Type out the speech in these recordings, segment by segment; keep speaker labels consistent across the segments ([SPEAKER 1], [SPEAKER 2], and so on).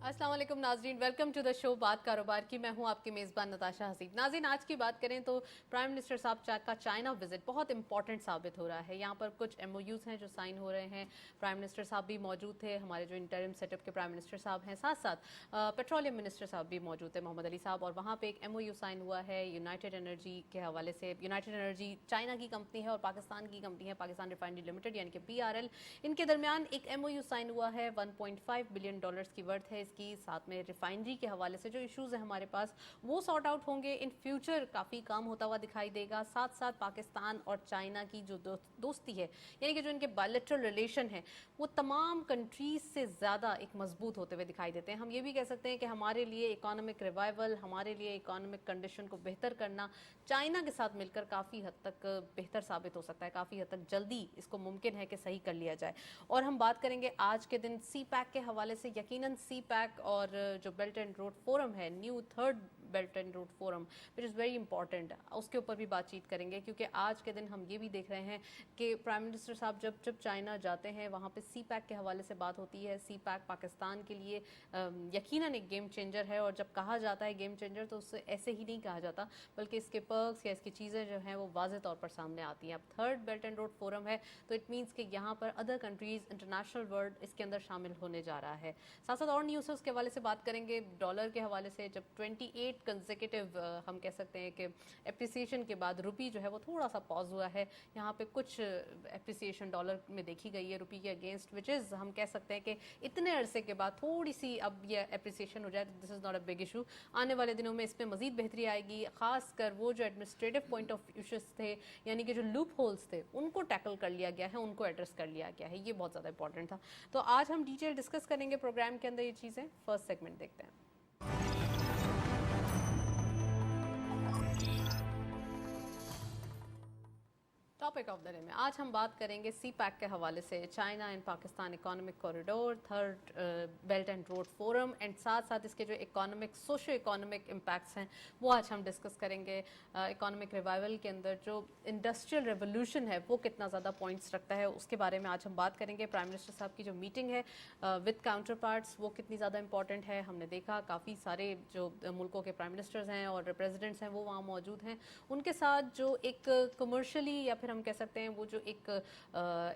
[SPEAKER 1] अस्सलाम वालेकुम नाज़रीन, वेलकम टू द शो बात कारोबार की। मैं हूं आपकी मेज़बान नताशा हसीब। नाज़रीन, आज की बात करें तो प्राइम मिनिस्टर साहब का चाइना विजिट बहुत इंपॉर्टेंट साबित हो रहा है। यहाँ पर कुछ MOUs हैं जो साइन हो रहे हैं। प्राइम मिनिस्टर साहब भी मौजूद थे, हमारे जो इंटरिम सेटअप के प्राइम मिनिस्टर साहब हैं, साथ साथ पेट्रोलियम मिनिस्टर साहब भी मौजूद थे, मोहम्मद अली साहब। और वहाँ पर एक MOU साइन हुआ है यूनाइटेड एनर्जी के हवाले से। यूनाइटेड एनर्जी चाइना की कंपनी है और पाकिस्तान की कंपनी है, पाकिस्तान रिफाइनरी लिमिटेड यानी कि PRL। इनके दरमियान एक MOU साइन हुआ है, $1.5 बिलियन की वर्थ है इसकी। साथ में रिफाइनरी के हवाले से जो इश्यूज हैं हमारे पास वो सॉर्ट आउट होंगे। इन फ्यूचर काफ़ी काम होता हुआ दिखाई देगा। साथ साथ पाकिस्तान और चाइना की जो दोस्ती है, यानी कि जो इनके बायलैटरल रिलेशन है, वो तमाम कंट्रीज से ज़्यादा एक मजबूत होते हुए दिखाई देते हैं। हम ये भी कह सकते हैं कि हमारे लिए इकोनॉमिक रिवाइवल, हमारे लिए इकोनॉमिक कंडीशन को बेहतर करना चाइना के साथ मिलकर काफ़ी हद तक बेहतर साबित हो सकता है। काफ़ी हद तक जल्दी इसको मुमकिन है कि सही कर लिया जाए। और हम बात करेंगे आज के दिन CPEC के हवाले से। यकीनन CPEC और जो बेल्ट एंड रोड फोरम है, new third belt and road forum, which is very important, उसके ऊपर भी बातचीत करेंगे। क्योंकि आज के दिन हम ये भी देख रहे हैं कि प्राइम मिनिस्टर साहब जब जब चाइना जाते हैं वहाँ पे CPEC के हवाले से बात होती है। CPEC पाकिस्तान के लिए यकीनन एक गेम चेंजर है। और जब कहा जाता है गेम चेंजर तो उससे ऐसे ही नहीं कहा जाता, बल्कि इसके पर्क्स या इसकी चीज़ें जो हैं वो वाज़ेह तौर पर सामने आती हैं। अब third belt and road forum है तो इट मीन्स कि यहाँ पर अदर कंट्रीज़, इंटरनेशनल वर्ल्ड इसके अंदर शामिल होने जा रहा है। साथ साथ और न्यूज़ है उसके हवाले से बात करेंगे। डॉलर के हवाले से जब 28 कंसेक्यूटिव हम कह सकते हैं कि एप्रिसिएशन के बाद रुपी जो है वो थोड़ा सा पॉज हुआ है। यहाँ पे कुछ एप्रिसिएशन डॉलर में देखी गई है रुपी के अगेंस्ट, विच इज़ हम कह सकते हैं कि इतने अरसे के बाद थोड़ी सी अब ये एप्रिसिएशन हो जाए तो this is not a big issue. आने वाले दिनों में इसमें मजीद बेहतरी आएगी। खासकर वो जो एडमिनिस्ट्रेटिव पॉइंट ऑफ इश्यूज थे, यानी कि जो लूप होल्स थे, उनको टैकल कर लिया गया है, उनको एड्रेस कर लिया गया है। ये बहुत ज़्यादा इंपॉर्टेंट था। तो आज हम डिटेल डिस्कस करेंगे प्रोग्राम के अंदर ये चीज़ें। फर्स्ट सेगमेंट देखते हैं। टॉपिक ऑफ द डे में आज हम बात करेंगे CPEC के हवाले से, China and Pakistan economic corridor, third belt and road forum, and साथ साथ इसके जो इकोनॉमिक, सोशो इकोनॉमिक इम्पैक्ट्स हैं वो आज हम डिस्कस करेंगे। इकोनॉमिक रिवाइवल के अंदर जो इंडस्ट्रियल रेवोल्यूशन है वो कितना ज़्यादा पॉइंट्स रखता है, उसके बारे में आज हम बात करेंगे। प्राइम मिनिस्टर साहब की जो मीटिंग है विद काउंटर पार्ट्स वो कितनी ज़्यादा इंपॉर्टेंट है। हमने देखा काफ़ी सारे जो मुल्कों के प्राइम मिनिस्टर्स हैं और प्रेसिडेंट्स हैं वो वहाँ मौजूद हैं। उनके साथ जो एक कमर्शली या फिर हम कह सकते हैं वो जो एक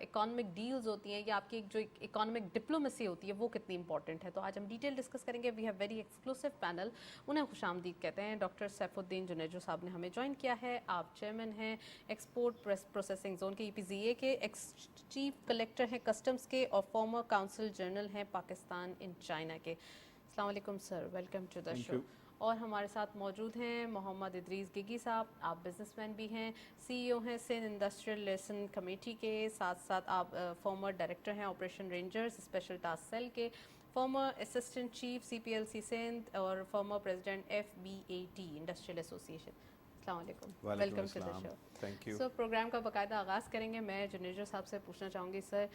[SPEAKER 1] इकोनॉमिक डील्स होती हैं या आपकी जो एक इकोनॉमिक डिप्लोमेसी होती है वो कितनी इंपॉर्टेंट है। तो आज हम डिटेल डिस्कस करेंगे। We have very exclusive panel. उन्हें खुशामदीद कहते हैं। डॉक्टर सैफुद्दीन जुनेजो साहब ने हमें ज्वाइन किया है। आप चेयरमैन हैं एक्सपोर्ट प्रोसेसिंग जोन के EPZA के, एक्स चीफ कलेक्टर हैं कस्टम्स के और फॉर्मर काउंसिल जनरल हैं पाकिस्तान इन चाइना के। अस्सलाम वालेकुम sir, welcome to the show. और हमारे साथ मौजूद हैं मोहम्मद इदरीस गिगी साहब। आप बिजनेसमैन भी हैं, CEO हैं सिंध इंडस्ट्रियल लेसन कमेटी के, साथ साथ आप फॉर्मर डायरेक्टर हैं operation rangers special task cell के, former assistant chief CPLC Sindh और former president FBAT industrial association. अस्सलाम वालेकुम, welcome to the show.
[SPEAKER 2] Thank you.
[SPEAKER 1] So programme का बाकायदा आगाज़ करेंगे। मैं जुनेजो साहब से पूछना चाहूँगी sir,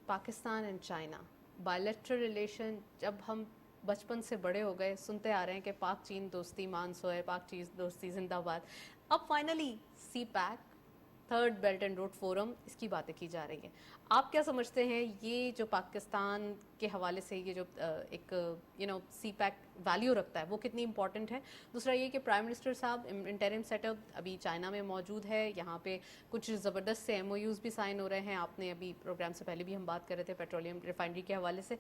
[SPEAKER 1] Pakistan and China bilateral relation, जब हम बचपन से बड़े हो गए सुनते आ रहे हैं कि पाक चीन दोस्ती मान सो है, पाक चीन दोस्ती जिंदाबाद, अब finally CPEC third belt and road forum इसकी बातें की जा रही हैं। आप क्या समझते हैं ये जो पाकिस्तान के हवाले से ये जो एक CPEC वैल्यू रखता है वो कितनी इंपॉर्टेंट है? दूसरा ये कि प्राइम मिनिस्टर साहब इंटरिम सेटअप अभी चाइना में मौजूद है, यहाँ पे कुछ ज़बरदस्त से MOUs भी साइन हो रहे हैं। आपने अभी प्रोग्राम से पहले भी हम बात कर रहे थे पेट्रोलियम रिफाइनरी के हवाले से।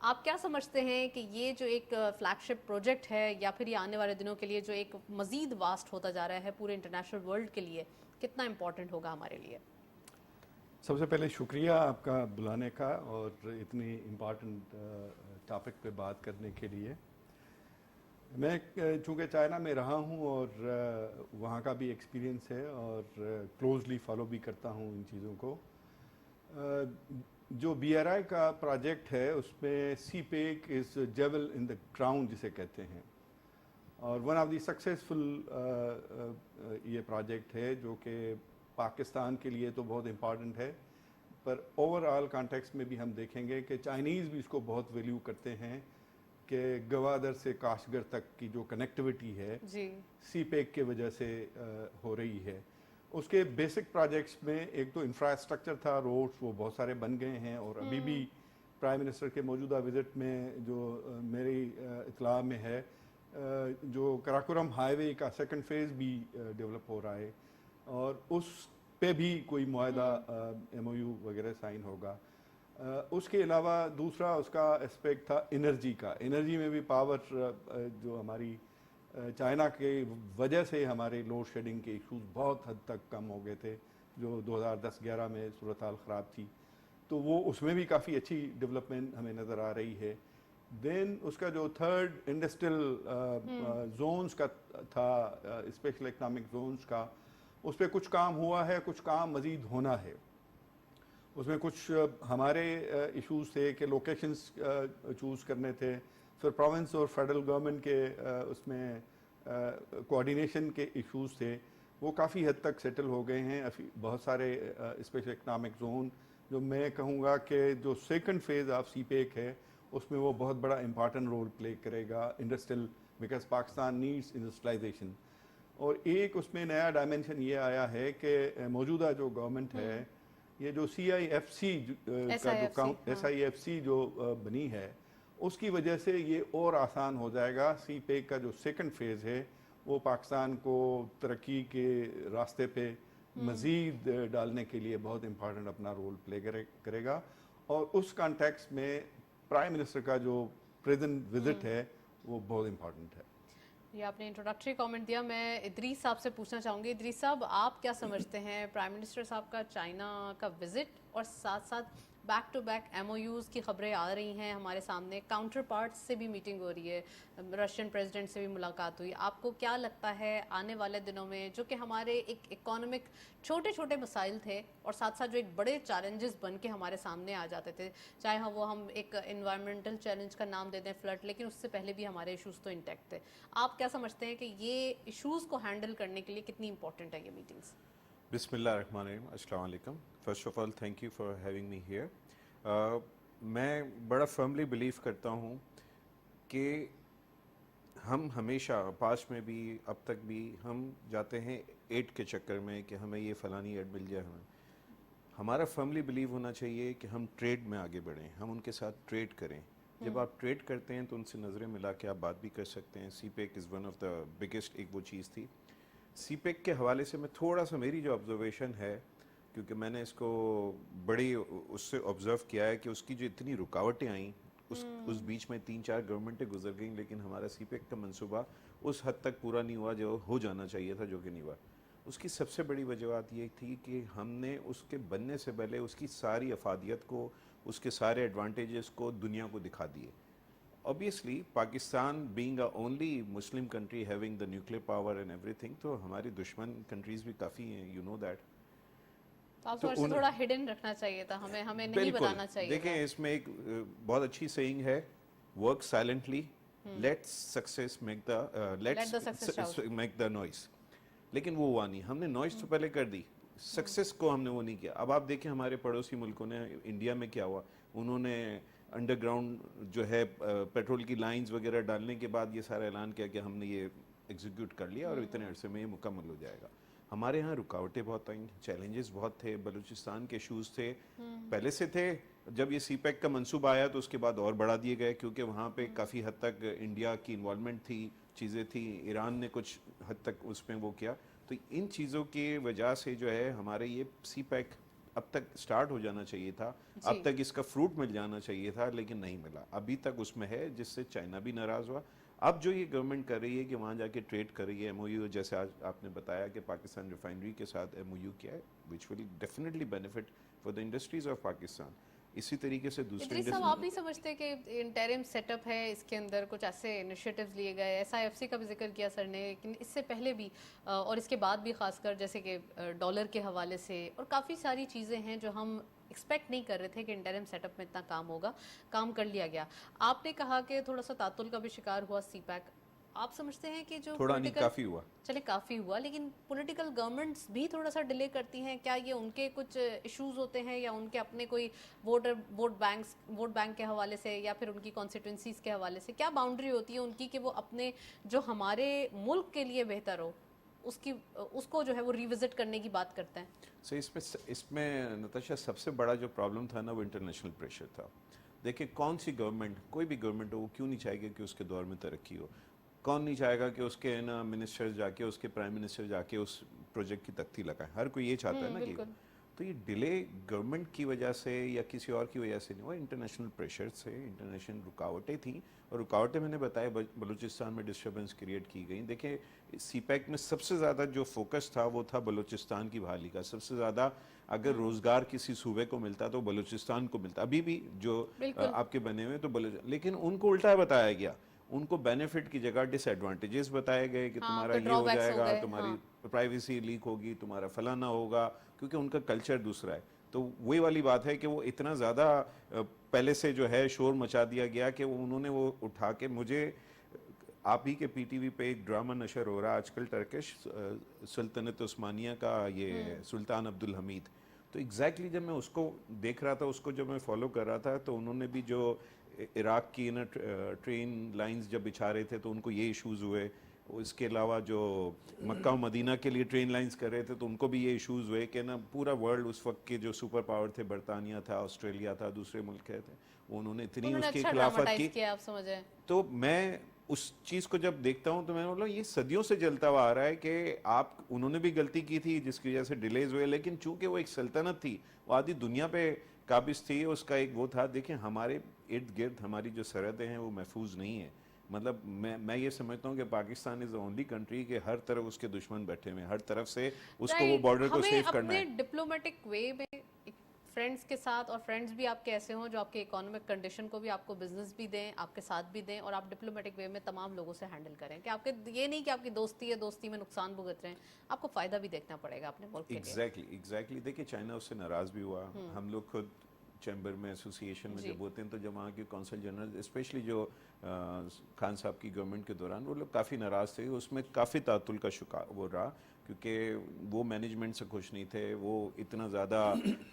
[SPEAKER 1] आप क्या समझते हैं कि ये जो एक फ्लैगशिप प्रोजेक्ट है या फिर ये आने वाले दिनों के लिए जो एक मज़ीद वास्ट होता जा रहा है पूरे इंटरनेशनल वर्ल्ड के लिए, कितना इम्पोर्टेंट होगा हमारे लिए?
[SPEAKER 2] सबसे पहले शुक्रिया आपका बुलाने का और इतनी इम्पॉर्टेंट टॉपिक पे बात करने के लिए। मैं चूँकि चाइना में रहा हूँ और वहाँ का भी एक्सपीरियंस है और क्लोजली फॉलो भी करता हूँ इन चीज़ों को। जो BRI का प्रोजेक्ट है उसमें CPEC इज़ जेवल इन द क्राउन जिसे कहते हैं, और वन ऑफ द सक्सेसफुल ये प्रोजेक्ट है जो कि पाकिस्तान के लिए तो बहुत इम्पॉर्टेंट है, पर ओवरऑल कॉन्टेक्स्ट में भी हम देखेंगे कि चाइनीज़ भी इसको बहुत वैल्यू करते हैं कि गवादर से काशगर तक की जो कनेक्टिविटी है CPEC के वजह से हो रही है। उसके बेसिक प्रोजेक्ट्स में एक तो इंफ्रास्ट्रक्चर था, रोड्स वो बहुत सारे बन गए हैं और अभी भी پرائم منسٹر کے موجودہ وزٹ میں جو میری اطلاع میں ہے جو کراکورم ہائی وے کا سیکنڈ فیز بھی ڈیولپ ہو رہا ہے اور اس پہ بھی کوئی معاہدہ ایم او یو وغیرہ سائن ہوگا. اس کے علاوہ دوسرا اس کا اسپیکٹ تھا انرجی کا. انرجی میں بھی پاور جو ہماری چائنا کے وجہ سے ہمارے لوڈ شیڈنگ کے ایشوز بہت حد تک کم ہو گئے تھے جو 2010-11 میں صورتحال خراب تھی, تو وہ اس میں بھی کافی اچھی ڈیولپمنٹ ہمیں نظر آ رہی ہے. دین اس کا جو تھرڈ انڈسٹریل زونز کا تھا, اسپیشل اکنامک زونز کا, اس پہ کچھ کام ہوا ہے, کچھ کام مزید ہونا ہے. اس میں کچھ ہمارے ایشوز تھے کہ لوکیشنز چوز کرنے تھے, پھر پروونس اور فیڈرل گورنمنٹ کے اس میں کوآرڈینیشن کے ایشوز تھے, وہ کافی حد تک سیٹل ہو گئے ہیں. بہت سارے اسپیشل اکنامک زون جو میں کہوں گا کہ جو second phase of CPEC ہے اس میں وہ بہت بڑا امپارٹنٹ رول پلے کرے گا industrial, because Pakistan needs industrialisation. اور ایک اس میں نیا ڈائمینشن یہ آیا ہے کہ موجودہ جو گورنمنٹ ہے, یہ جو سی آئی ایف سی کا جو ایس آئی ایف سی جو بنی ہے, اس کی وجہ سے یہ اور آسان ہو جائے گا. سی پیک کا جو سیکنڈ فیز ہے وہ پاکستان کو ترقی کے راستے پہ مزید ڈالنے کے لیے بہت امپارٹنٹ اپنا رول پلے کرے گا. اور اس کانٹیکس میں پرائم منسٹر کا جو پریزنٹ وزٹ ہے وہ بہت امپارٹنٹ ہے.
[SPEAKER 1] یہ آپ نے انٹروڈکٹری کامنٹ دیا. میں ادریس صاحب سے پوچھنا چاہوں گی, ادریس صاحب آپ کیا سمجھتے ہیں پرائم منسٹر صاحب کا چائنا کا وزٹ اور ساتھ ساتھ back to back M O Us کی خبریں آ رہی ہیں ہمارے سامنے, کاؤنٹر پارٹس سے بھی میٹنگ ہو رہی ہے, رشین پریزیڈنٹ سے بھی ملاقات ہوئی, آپ کو کیا لگتا ہے آنے والے دنوں میں جو کہ ہمارے ایک اکانومک چھوٹے چھوٹے مسائل تھے اور ساتھ ساتھ جو ایک بڑے چیلنجز بن کے ہمارے سامنے آ جاتے تھے, چاہے وہ ہم ایک انوائرمنٹل چیلنج کا نام دے دیں فلڈ, لیکن اس سے پہلے بھی ہمارے ایشوز تو انٹیکٹ تھے, آپ کیا سمجھتے ہیں کہ یہ ایشوز کو ہینڈل کرنے کے لیے کتنی امپورٹنٹ ہے یہ میٹنگز؟
[SPEAKER 3] بسم اللہ الرحمن الرحیم. السلام علیکم. First of all thank you for having me here. میں بڑا فرملی بلیو کرتا ہوں کہ ہم ہمیشہ پاسٹ میں بھی اب تک بھی ہم جاتے ہیں ایڈ کے چکر میں کہ ہمیں یہ فلانی ایڈ مل جائے. ہمارا فرملی بلیو ہونا چاہیے کہ ہم ٹریڈ میں آگے بڑھیں, ہم ان کے ساتھ ٹریڈ کریں. جب آپ ٹریڈ کرتے ہیں تو ان سے نظریں ملا کے آپ بات بھی کر سکتے ہیں. CPEC is one of the biggest, ایک وہ چیز تھی. سی پیک کے حوالے سے میں تھوڑا سا میری جو آبزرویشن ہے, کیونکہ میں نے اس کو بڑی اس سے آبزرو کیا ہے کہ اس کی جو اتنی رکاوٹیں آئیں اس بیچ میں 3-4 گورنمنٹیں گزر گئیں, لیکن ہمارا سی پیک کا منصوبہ اس حد تک پورا نہیں ہوا جو ہو جانا چاہیے تھا, جو کہ نہیں ہوا. اس کی سب سے بڑی وجوہات یہ تھی کہ ہم نے اس کے بننے سے پہلے اس کی ساری افادیت کو, اس کے سارے ایڈوانٹیجز کو دنیا کو دکھا دیے. Obviously, Pakistan being a only Muslim country having the nuclear power and everything, تو ہماری دشمن کنٹریز بھی کافی ہیں, you know that.
[SPEAKER 1] آپ کو تھوڑا ہڈن رکھنا چاہیے تھا, ہمیں نہیں بتانا چاہیے.
[SPEAKER 3] دیکھیں اس میں ایک بہت اچھی سیئنگ ہے, work silently, let success make the noise. لیکن وہ ہوا نہیں, ہم نے نوائز تو پہلے کر دی, سکسیس کو ہم نے وہ نہیں کیا. اب آپ دیکھیں ہمارے پڑوسی ملکوں نے, انڈیا میں کیا ہوا, انہوں نے انڈر گراؤنڈ جو ہے پیٹرول کی لائنز وغیرہ ڈالنے کے بعد یہ سارا اعلان کیا کہ ہم نے یہ ایگزیکیوٹ کر لیا اور اتنے عرصے میں یہ مکمل ہو جائے گا. ہمارے ہاں رکاوٹیں بہت آئیں, چیلنجز بہت تھے, بلوچستان کے ایشوز تھے, پہلے سے تھے. جب یہ سی پیک کا منصوبہ آیا تو اس کے بعد اور بڑھا دیے گئے, کیونکہ وہاں پہ کافی حد تک انڈیا کی انوالومنٹ تھی, چیزیں تھیں, ایران نے کچھ حد تک اس میں وہ کیا. تو ان چیزوں کی وجہ سے جو ہے ہمارے یہ سی پیک اب تک سٹارٹ ہو جانا چاہیے تھا, اب تک اس کا فروٹ مل جانا چاہیے تھا, لیکن نہیں ملا. ابھی تک اس میں ہے, جس سے چائنا بھی ناراض ہوا. اب جو یہ گورنمنٹ کر رہی ہے کہ وہاں جا کے ٹریڈ کر رہی ہے, ایم او یو جیسے آج آپ نے بتایا کہ پاکستان ریفائنری کے ساتھ ایم او یو کیا ہے, which will definitely benefit for the industries of Pakistan. اسی طریقے سے دوسرے
[SPEAKER 1] ادریس صاحب, آپ نہیں سمجھتے کہ انٹرم سیٹ اپ ہے, اس کے اندر کچھ ایسے انیشیٹوز لیے گئے, ایس آئی ایف سی کا بھی ذکر کیا سر نے, لیکن اس سے پہلے بھی اور اس کے بعد بھی, خاص کر جیسے کہ ڈالر کے حوالے سے, اور کافی ساری چیزیں ہیں جو ہم ایکسپیکٹ نہیں کر رہے تھے کہ انٹرم سیٹ اپ میں اتنا کام ہوگا, کام کر لیا گیا. آپ نے کہا کہ تھوڑا سا تعطل کا بھی شکار ہوا سی پیک. آپ سمجھتے ہیں کہ جو
[SPEAKER 3] تھوڑا نہیں کافی ہوا,
[SPEAKER 1] چلے کافی ہوا, لیکن پولیٹیکل گورنمنٹس بھی تھوڑا سا ڈیلے کرتی ہیں, کیا یہ ان کے کچھ ایشوز ہوتے ہیں یا ان کے اپنے کوئی ووٹ بینک کے حوالے سے یا پھر ان کی کانسٹیٹوئنسیز کے حوالے سے, کیا باؤنڈری ہوتی ہے ان کی کہ وہ اپنے جو ہمارے ملک کے لیے بہتر ہو اس کو جو ہے وہ ریوزٹ کرنے کی بات کرتے ہیں؟
[SPEAKER 3] اس میں نتاشا سب سے بڑا جو پرابلم تھا نا, وہ انٹرنیشنل پریشر تھا. देखिए कौन सी गवर्नमेंट, कोई भी गवर्नमेंट हो, वो क्यों नहीं चाहेगी कि उसके दौर में तरक्की हो? कौन नहीं चाहेगा कि उसके ना मिनिस्टर जाके, उसके प्राइम मिनिस्टर जाके उस प्रोजेक्ट की तख्ती लगाए? हर कोई ये चाहता है ना कि
[SPEAKER 1] बिल्कुल।
[SPEAKER 3] तो ये डिले गवर्नमेंट की वजह से या किसी और की वजह से नहीं हुआ, इंटरनेशनल प्रेशर से, इंटरनेशनल रुकावटें थी। और रुकावटें मैंने बताया, बलूचिस्तान में डिस्टर्बेंस क्रिएट की गई। देखिए सीपैक में सबसे ज़्यादा जो फोकस था वो था बलूचिस्तान की बहाली का। सबसे ज़्यादा अगर रोज़गार किसी सूबे को मिलता तो बलूचिस्तान को मिलता। अभी भी जो
[SPEAKER 1] बिल्कुल।
[SPEAKER 3] आपके बने हुए तो लेकिन उनको उल्टा बताया गया। उनको बेनिफिट की जगह डिसएडवांटेजेस बताए गए कि
[SPEAKER 1] हाँ,
[SPEAKER 3] तुम्हारा
[SPEAKER 1] आपके
[SPEAKER 3] ये हो
[SPEAKER 1] ड्रॉबैक्स हो
[SPEAKER 3] जाएगा,
[SPEAKER 1] गए।
[SPEAKER 3] तुम्हारी
[SPEAKER 1] हाँ।
[SPEAKER 3] प्राइवेसी लीक होगी, तुम्हारा फलाना होगा, क्योंकि उनका कल्चर दूसरा है। तो वही वाली बात है कि वो इतना ज़्यादा पहले से जो है शोर मचा दिया गया कि उन्होंने वो उठा के मुझे, आप ही के पीटीवी पे एक ड्रामा नशर हो रहा है आजकल टर्किश सुल्तानत उस्मानिया का, ये सुल्तान अब्दुल हमीद। तो एग्जैक्टली जब मैं उसको देख रहा था, उसको जब मैं फॉलो कर रहा था, तो उन्होंने भी जो इराक की ना ट्रेन लाइंस जब बिछा रहे थे तो उनको ये इश्यूज़ हुए। इसके अलावा जो मक्का और मदीना के लिए ट्रेन लाइंस कर रहे थे तो उनको भी ये इश्यूज़ हुए कि ना पूरा वर्ल्ड, उस वक्त के जो सुपर पावर थे, बरतानिया था, ऑस्ट्रेलिया था, दूसरे मुल्क थे, उन्होंने इतनी
[SPEAKER 1] उन्होंने
[SPEAKER 3] उसकी
[SPEAKER 1] अच्छा
[SPEAKER 3] खिलाफत
[SPEAKER 1] ड्रामाटाइज
[SPEAKER 3] की।
[SPEAKER 1] किया, आप समझे।
[SPEAKER 3] तो मैं उस चीज़ को जब देखता हूँ तो मैं बोला ये सदियों से चलता हुआ आ रहा है कि आप, उन्होंने भी गलती की थी जिसकी वजह से डिलेज हुए, लेकिन चूंकि वो एक सल्तनत थी, वो आधी दुनिया पे काबिज थी, उसका एक वो था। देखिए हमारे इर्द गिर्द हमारी जो सरहदें हैं वो महफूज नहीं है। मतलब मैं ये समझता हूँ कि Pakistan is the only country के हर तरफ उसके दुश्मन बैठे हुए हैं, हर तरफ से उसको वो
[SPEAKER 1] राइट।
[SPEAKER 3] बॉर्डर को
[SPEAKER 1] हमें
[SPEAKER 3] सेफ करना
[SPEAKER 1] अपने
[SPEAKER 3] है।
[SPEAKER 1] डिप्लोमेटिक वे में फ्रेंड्स के साथ, और फ्रेंड्स भी आपके ऐसे हों जो आपके इकोनॉमिक कंडीशन को भी, आपको बिजनेस भी दें, आपके साथ भी दें, और आप डिप्लोमेटिक वे में तमाम लोगों से हैंडल करें कि आपके, ये नहीं कि आपकी दोस्ती है, दोस्ती में नुकसान भुगत रहे हैं, आपको फ़ायदा भी देखना पड़ेगा अपने मुल्क के लिए।
[SPEAKER 3] एग्जैक्टली। देखिए चाइना उससे नाराज़ भी हुआ। हम लोग खुद चैम्बर में, एसोसिएशन में
[SPEAKER 1] जी।
[SPEAKER 3] जब होते हैं तो जब वहाँ के कौंसल जनरल, स्पेशली जो खान साहब की गवर्नमेंट के दौरान, वो लोग काफ़ी नाराज़ थे। उसमें काफ़ी तातुल का शिकार वो रहा, क्योंकि वो मैनेजमेंट से खुश नहीं थे, वो इतना ज़्यादा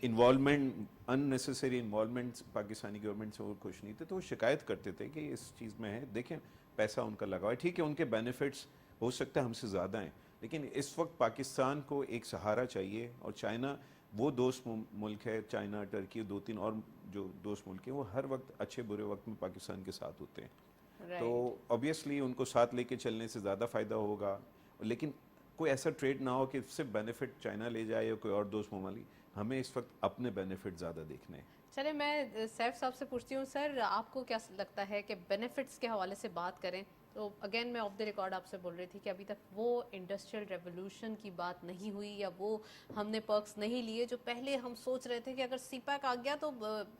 [SPEAKER 3] involvement, unnecessary involvement Pakistani government से वो खुश नहीं थे। तो वो शिकायत करते थे कि इस चीज़ में है, देखें पैसा उनका लगा हुआ है, ठीक है उनके बेनिफिट्स हो सकता है हमसे ज़्यादा हैं, लेकिन इस वक्त पाकिस्तान को एक सहारा चाहिए। और चाइना वो दोस्त मुल्क है, चाइना, टर्की, दो तीन और जो दोस्त मुल्क हैं, वो हर वक्त अच्छे बुरे वक्त में पाकिस्तान के साथ होते हैं। तो
[SPEAKER 1] राइट।
[SPEAKER 3] ऑब्वियसली उनको साथ लेके चलने से ज़्यादा फ़ायदा होगा, लेकिन कोई ऐसा ट्रेड ना हो कि सिर्फ बेनिफिट चाइना ले जाए या कोई और दोस्त ममालिक। हमें इस वक्त अपने बेनिफिट ज़्यादा देखने हैं।
[SPEAKER 1] चले, मैं सैफ साहब से पूछती हूँ, सर आपको क्या लगता है कि बेनिफिट्स के हवाले से बात करें तो अगेन मैं ऑफ द रिकॉर्ड आपसे बोल रही थी कि अभी तक वो इंडस्ट्रियल रेवोल्यूशन की बात नहीं हुई, या वो हमने पर्क्स नहीं लिए जो पहले हम सोच रहे थे कि अगर सीपैक आ गया तो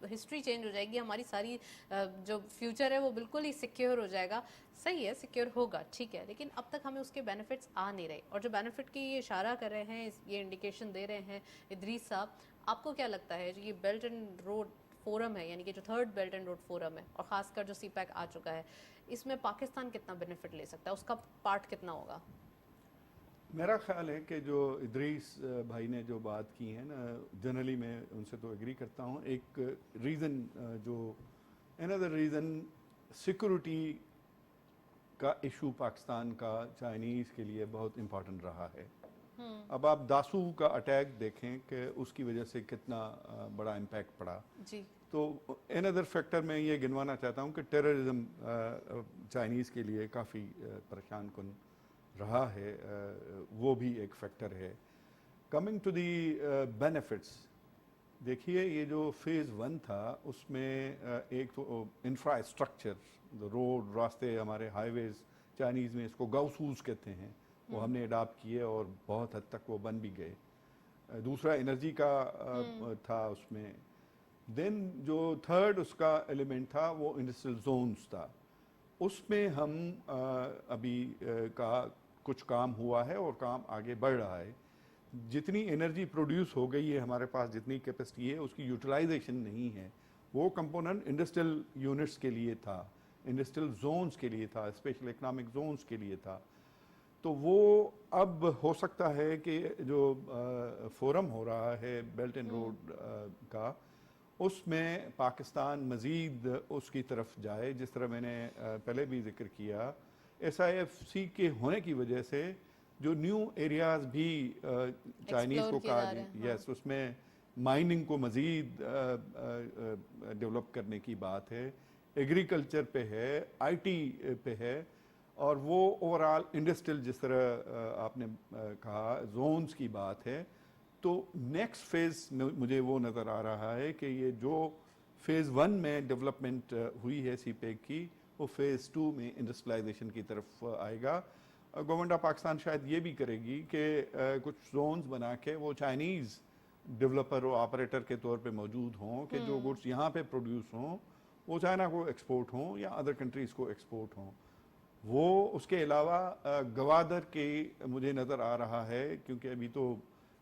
[SPEAKER 1] हिस्ट्री चेंज हो जाएगी, हमारी सारी जो फ्यूचर है वो बिल्कुल ही सिक्योर हो जाएगा। सही है, सिक्योर होगा, ठीक है, लेकिन अब तक हमें उसके बेनिफिट्स आ नहीं रहे। और जो बेनिफिट की ये इशारा कर रहे हैं, ये इंडिकेशन दे रहे हैं इदरीस साहब, आपको क्या लगता है जो ये बेल्ट एंड रोड फोरम है, यानी कि जो third belt and road forum है, और खासकर जो सीपैक आ चुका है, इसमें पाकिस्तान कितना बेनिफिट ले सकता है, उसका पार्ट कितना होगा?
[SPEAKER 2] मेरा ख्याल है कि जो इदरीस भाई ने जो बात की है ना, जनरली मैं उनसे तो एग्री करता हूँ। एक रीज़न जो अनदर रीज़न सिक्योरिटी का इशू पाकिस्तान का चाइनीज़ के लिए बहुत इम्पोर्टेंट रहा है। अब आप दासू का अटैक देखें कि उसकी वजह से कितना बड़ा इम्पैक्ट पड़ा।
[SPEAKER 1] जी।
[SPEAKER 2] तो अनदर फैक्टर मैं ये गिनवाना चाहता हूँ कि टेररिज्म चाइनीज़ के लिए काफ़ी परेशान कुन रहा है, वो भी एक फैक्टर है। कमिंग टू दी बेनिफिट्स, देखिए ये जो फेज़ 1 था उसमें एक तो इंफ्रास्ट्रक्चर, रोड, रास्ते, हमारे हाईवेज़, चाइनीज़ में इसको गाउसूस कहते हैं, वो हमने अडाप्ट किए और बहुत हद तक वो बन भी गए। दूसरा एनर्जी का था उसमें। देन जो थर्ड उसका एलिमेंट था वो इंडस्ट्रियल जोन्स था, उसमें हम अभी का कुछ काम हुआ है और काम आगे बढ़ रहा है। जितनी एनर्जी प्रोड्यूस हो गई है हमारे पास, जितनी कैपेसिटी है, उसकी यूटिलाइजेशन नहीं है। वो कंपोनेंट इंडस्ट्रियल यूनिट्स के लिए था, इंडस्ट्रियल जोन्स के लिए था, स्पेशल इकोनॉमिक जोन्स के लिए था। तो वो अब हो सकता है कि जो फोरम हो रहा है बेल्ट एंड रोड का, उसमें पाकिस्तान मज़ीद उसकी तरफ जाए। जिस तरह मैंने पहले भी जिक्र किया, SIFC के होने की वजह से जो न्यू एरियाज़ भी चाइनीज़ को
[SPEAKER 1] किए
[SPEAKER 2] कहा,
[SPEAKER 1] जा रहे हैं,
[SPEAKER 2] यस, उसमें माइनिंग को मज़ीद डेवलप करने की बात है, एग्रीकल्चर पे है, आईटी पे है, और वो ओवरऑल इंडस्ट्रियल जिस तरह आपने कहा जोन्स की बात है, तो नेक्स्ट फेज़ में मुझे वो नज़र आ रहा है कि ये जो फेज़ 1 में डेवलपमेंट हुई है सीपेक की, वो फेज़ 2 में इंडस्ट्रियलाइजेशन की तरफ आएगा। गवर्नमेंट ऑफ पाकिस्तान शायद ये भी करेगी कि कुछ जोन्स बना के वो चाइनीज़ डेवलपर और ऑपरेटर के तौर पे मौजूद हों कि जो गुड्स यहाँ पे प्रोड्यूस हों वो चाइना को एक्सपोर्ट हों या अदर कंट्रीज़ को एक्सपोर्ट हों। वो उसके अलावा गवादर के मुझे नज़र आ रहा है, क्योंकि अभी तो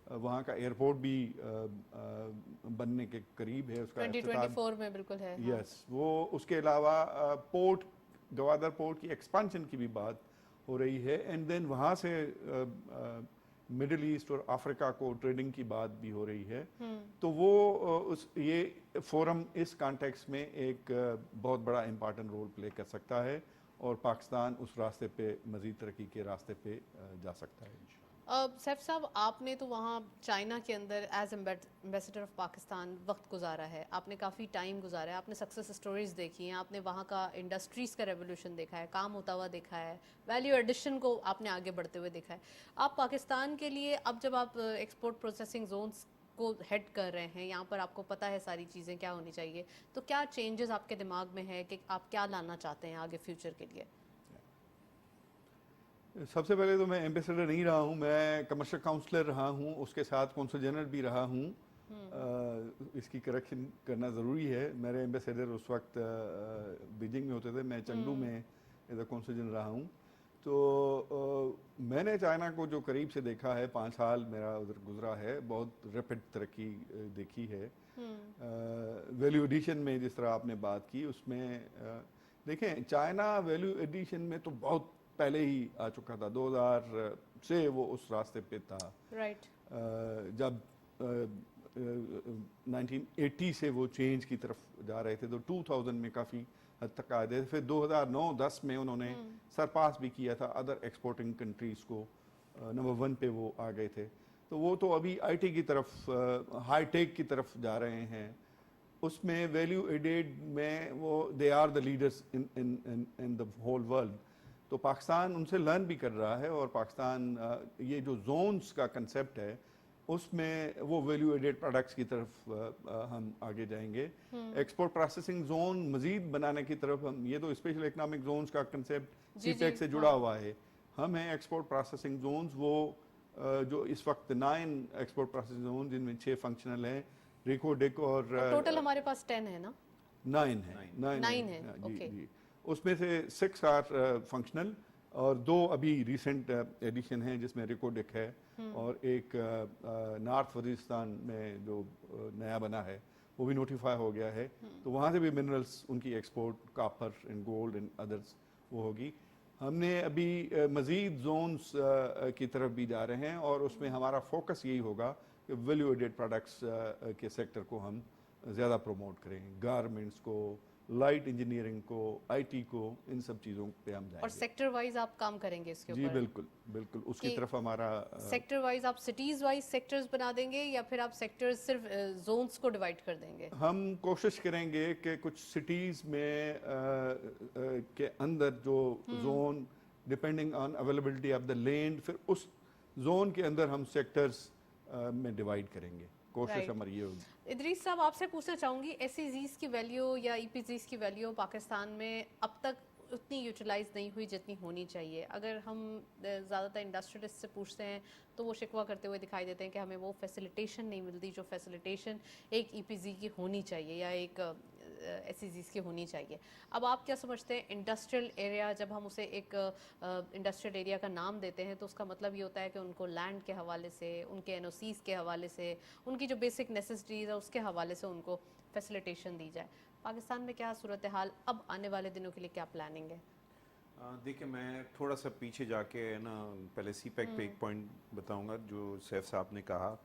[SPEAKER 2] वहाँ का एयरपोर्ट भी बनने के करीब है, उसका
[SPEAKER 1] 2024 में बिल्कुल है।
[SPEAKER 2] यस, वो उसके अलावा पोर्ट, गवादर पोर्ट की एक्सपेंशन की भी बात हो रही है, एंड देन वहाँ से मिडिल ईस्ट और अफ्रीका को ट्रेडिंग की बात भी हो रही है। तो वो ये फोरम इस कॉन्टेक्स्ट में एक बहुत बड़ा इम्पॉर्टेंट रोल प्ले कर सकता है, और पाकिस्तान उस रास्ते पे मज़ीद तरक्की के रास्ते पे जा सकता है।
[SPEAKER 1] सैफ साहब, आपने तो वहाँ चाइना के अंदर एज एम्बेसडर ऑफ पाकिस्तान वक्त गुजारा है, आपने काफ़ी टाइम गुजारा है, आपने सक्सेस स्टोरीज़ देखी हैं, आपने वहाँ का इंडस्ट्रीज़ का रेवोल्यूशन देखा है, काम होता हुआ देखा है, वैल्यू एडिशन को आपने आगे बढ़ते हुए देखा है। आप पाकिस्तान के लिए अब जब आप एक्सपोर्ट प्रोसेसिंग जोन्स को हेड कर रहे हैं, यहाँ पर आपको पता है सारी चीज़ें क्या होनी चाहिए, तो क्या चेंजेस आपके दिमाग में है कि आप क्या लाना चाहते हैं आगे फ्यूचर के लिए?
[SPEAKER 2] सबसे पहले तो मैं एम्बेसडर नहीं रहा हूँ, मैं कमर्शियल काउंसलर रहा हूँ, उसके साथ कौंसल जनरल भी रहा हूँ। इसकी करेक्शन करना ज़रूरी है। मेरे एम्बेसडर उस वक्त बीजिंग में होते थे, मैं चंगडू में एज अ कौंसल जनरल रहा हूँ। तो मैंने चाइना को जो करीब से देखा है, 5 साल मेरा उधर गुजरा है, बहुत रैपिड तरक्की देखी है। वैल्यू एडिशन में जिस तरह आपने बात की, उसमें देखें चाइना वैल्यू एडिशन में तो बहुत पहले ही आ चुका था, 2000 से वो उस रास्ते पे था।
[SPEAKER 1] राइट।
[SPEAKER 2] जब 1980 से वो चेंज की तरफ जा रहे थे, तो 2000 में काफ़ी हद तक आ गए। फिर 2009-10 में उन्होंने सरपास भी किया था अदर एक्सपोर्टिंग कंट्रीज़ को, नंबर 1 पे वो आ गए थे। तो वो तो अभी आईटी की तरफ, हाई टेक की तरफ जा रहे हैं। उसमें वैल्यू एडेड में वो they are the leaders in the whole world. तो पाकिस्तान उनसे लर्न भी कर रहा है, और पाकिस्तान ये जो जोन्स का कंसेप्ट है उसमें वो वैल्यू एडेड प्रोडक्ट्स की तरफ हम आगे जाएंगे। एक्सपोर्ट प्रोसेसिंग जोन मजीद बनाने की तरफ हम, ये तो स्पेशल इकोनॉमिक जोन्स का कंसेप्ट सीपेक से जुड़ा हुआ है। हम हैं एक्सपोर्ट प्रोसेसिंग जोन्स, वो जो इस वक्त 9 एक्सपोर्ट प्रोसेसिंग जोन, जिनमें 6 फंक्शनल हैं, रिको डिक और
[SPEAKER 1] टोटल हमारे पास 10 है ना?
[SPEAKER 2] 9 है।
[SPEAKER 1] 9 है,
[SPEAKER 2] जी
[SPEAKER 1] ओके।
[SPEAKER 2] जी। उसमें से 6 आर फंक्शनल, और 2 अभी रिसेंट एडिशन है जिसमें रिकोडिक है, और एक नॉर्थ वजीरिस्तान में जो नया बना है वो भी नोटिफाई हो गया है। तो वहाँ से भी मिनरल्स उनकी export, copper and gold and others वो होगी। हमने अभी मज़ीद जोन्स की तरफ भी जा रहे हैं, और उसमें हमारा फोकस यही होगा कि वैल्यू एडेड प्रोडक्ट्स के सेक्टर को हम ज़्यादा प्रमोट करें, गारमेंट्स को, लाइट इंजीनियरिंग को, आईटी को, इन सब चीज़ों पे हम जाएंगे।
[SPEAKER 1] और सेक्टर वाइज आप काम करेंगे इसके
[SPEAKER 2] जी
[SPEAKER 1] ऊपर?
[SPEAKER 2] बिल्कुल बिल्कुल, उसकी तरफ हमारा
[SPEAKER 1] सेक्टर वाइज आप सिटीज वाइज सेक्टर्स बना देंगे, या फिर आप सेक्टर्स सिर्फ जोन्स को डिवाइड कर देंगे?
[SPEAKER 2] हम कोशिश करेंगे कि कुछ सिटीज़ में के अंदर जो zone, depending on availability of the land, फिर उस जोन के अंदर हम सेक्टर्स में डिवाइड करेंगे। कोशिश हमारी ये होगी।
[SPEAKER 1] इदरीस साहब, आपसे पूछना चाहूँगी, एसईजीज की वैल्यू या ईपीजीज की वैल्यू पाकिस्तान में अब तक उतनी यूटिलाइज नहीं हुई जितनी होनी चाहिए। अगर हम ज़्यादातर इंडस्ट्रियलिस्ट से पूछते हैं तो वो शिकवा करते हुए दिखाई देते हैं कि हमें वो फैसिलिटेशन नहीं मिलती जो फैसिलिटेशन एक ईपीजी की होनी चाहिए या एक एसईजीज की होनी चाहिए। अब आप क्या समझते हैं, इंडस्ट्रियल एरिया जब हम उसे एक इंडस्ट्रियल एरिया का नाम देते हैं तो उसका मतलब ये होता है कि उनको लैंड के हवाले से, उनके एनओसीज के हवाले से, उनकी जो बेसिक नेसेसिटीज़ है उसके हवाले से उनको फैसिलिटेशन दी जाए। पाकिस्तान में क्या सूरत हाल, अब आने वाले दिनों के लिए क्या प्लानिंग है?
[SPEAKER 3] देखिए, मैं थोड़ा सा पीछे जाके ना पहले सीपेक पे एक पॉइंट बताऊंगा जो सैफ साहब ने कहा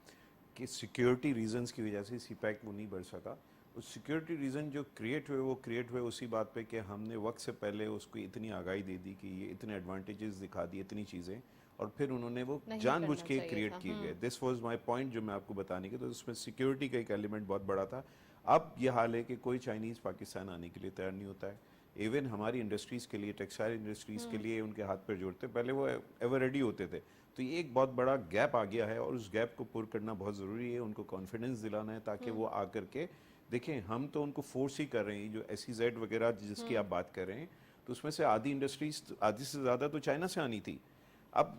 [SPEAKER 3] कि सिक्योरिटी रीजंस की वजह से सीपेक वो नहीं बढ़ सका। उस सिक्योरिटी रीज़न जो क्रिएट हुए वो क्रिएट हुए उसी बात पे कि हमने वक्त से पहले उसको इतनी आगाही दे दी कि ये इतने एडवांटेजेस दिखा दिए, इतनी चीज़ें, اور پھر انہوں نے وہ
[SPEAKER 1] نہیں
[SPEAKER 3] جان بوجھ
[SPEAKER 1] کرنا
[SPEAKER 3] کے
[SPEAKER 1] چاہیے
[SPEAKER 3] کریٹ
[SPEAKER 1] تھا۔
[SPEAKER 3] کیے گئے. دس واز مائی پوائنٹ جو میں آپ کو بتانے کے، تو اس میں سیکیورٹی کا ایک ایلیمنٹ بہت بڑا تھا. اب یہ حال ہے کہ کوئی چائنیز پاکستان آنے کے لیے تیار نہیں ہوتا ہے. ایون ہماری انڈسٹریز کے لیے، ٹیکسٹائل انڈسٹریز کے لیے ان کے ہاتھ پہ جوڑتے، پہلے وہ ایور ریڈی ہوتے تھے. تو یہ ایک بہت بڑا گیپ آ گیا ہے، اور اس گیپ کو پر کرنا بہت ضروری ہے. ان کو کانفیڈنس دلانا ہے تاکہ وہ آ کر کے دیکھیں. ہم تو ان کو فورس ہی کر رہے ہیں، جو ایس ای زیڈ وغیرہ جس کی آپ بات کر رہے ہیں، تو اس میں سے آدھی انڈسٹریز، آدھی سے زیادہ تو چائنا سے آنی تھی. اب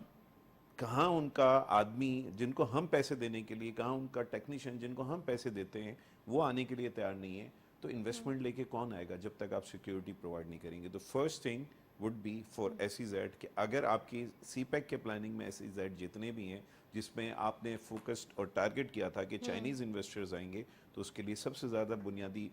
[SPEAKER 3] کہاں ان کا آدمی جن کو ہم پیسے دینے کے لیے، کہاں ان کا ٹیکنیشین جن کو ہم پیسے دیتے ہیں، وہ آنے کے لیے تیار نہیں ہے. تو انویسٹمنٹ لے کے کون آئے گا جب تک آپ سیکیورٹی پرووائڈ نہیں کریں گے؟ تو first thing would be for S E Z کہ اگر آپ کی سی پیک کے پلاننگ میں ایس ای زیڈ جتنے بھی ہیں جس میں آپ نے فوکسڈ اور ٹارگٹ کیا تھا کہ چائنیز انویسٹرز آئیں گے، تو اس کے لیے سب سے زیادہ بنیادی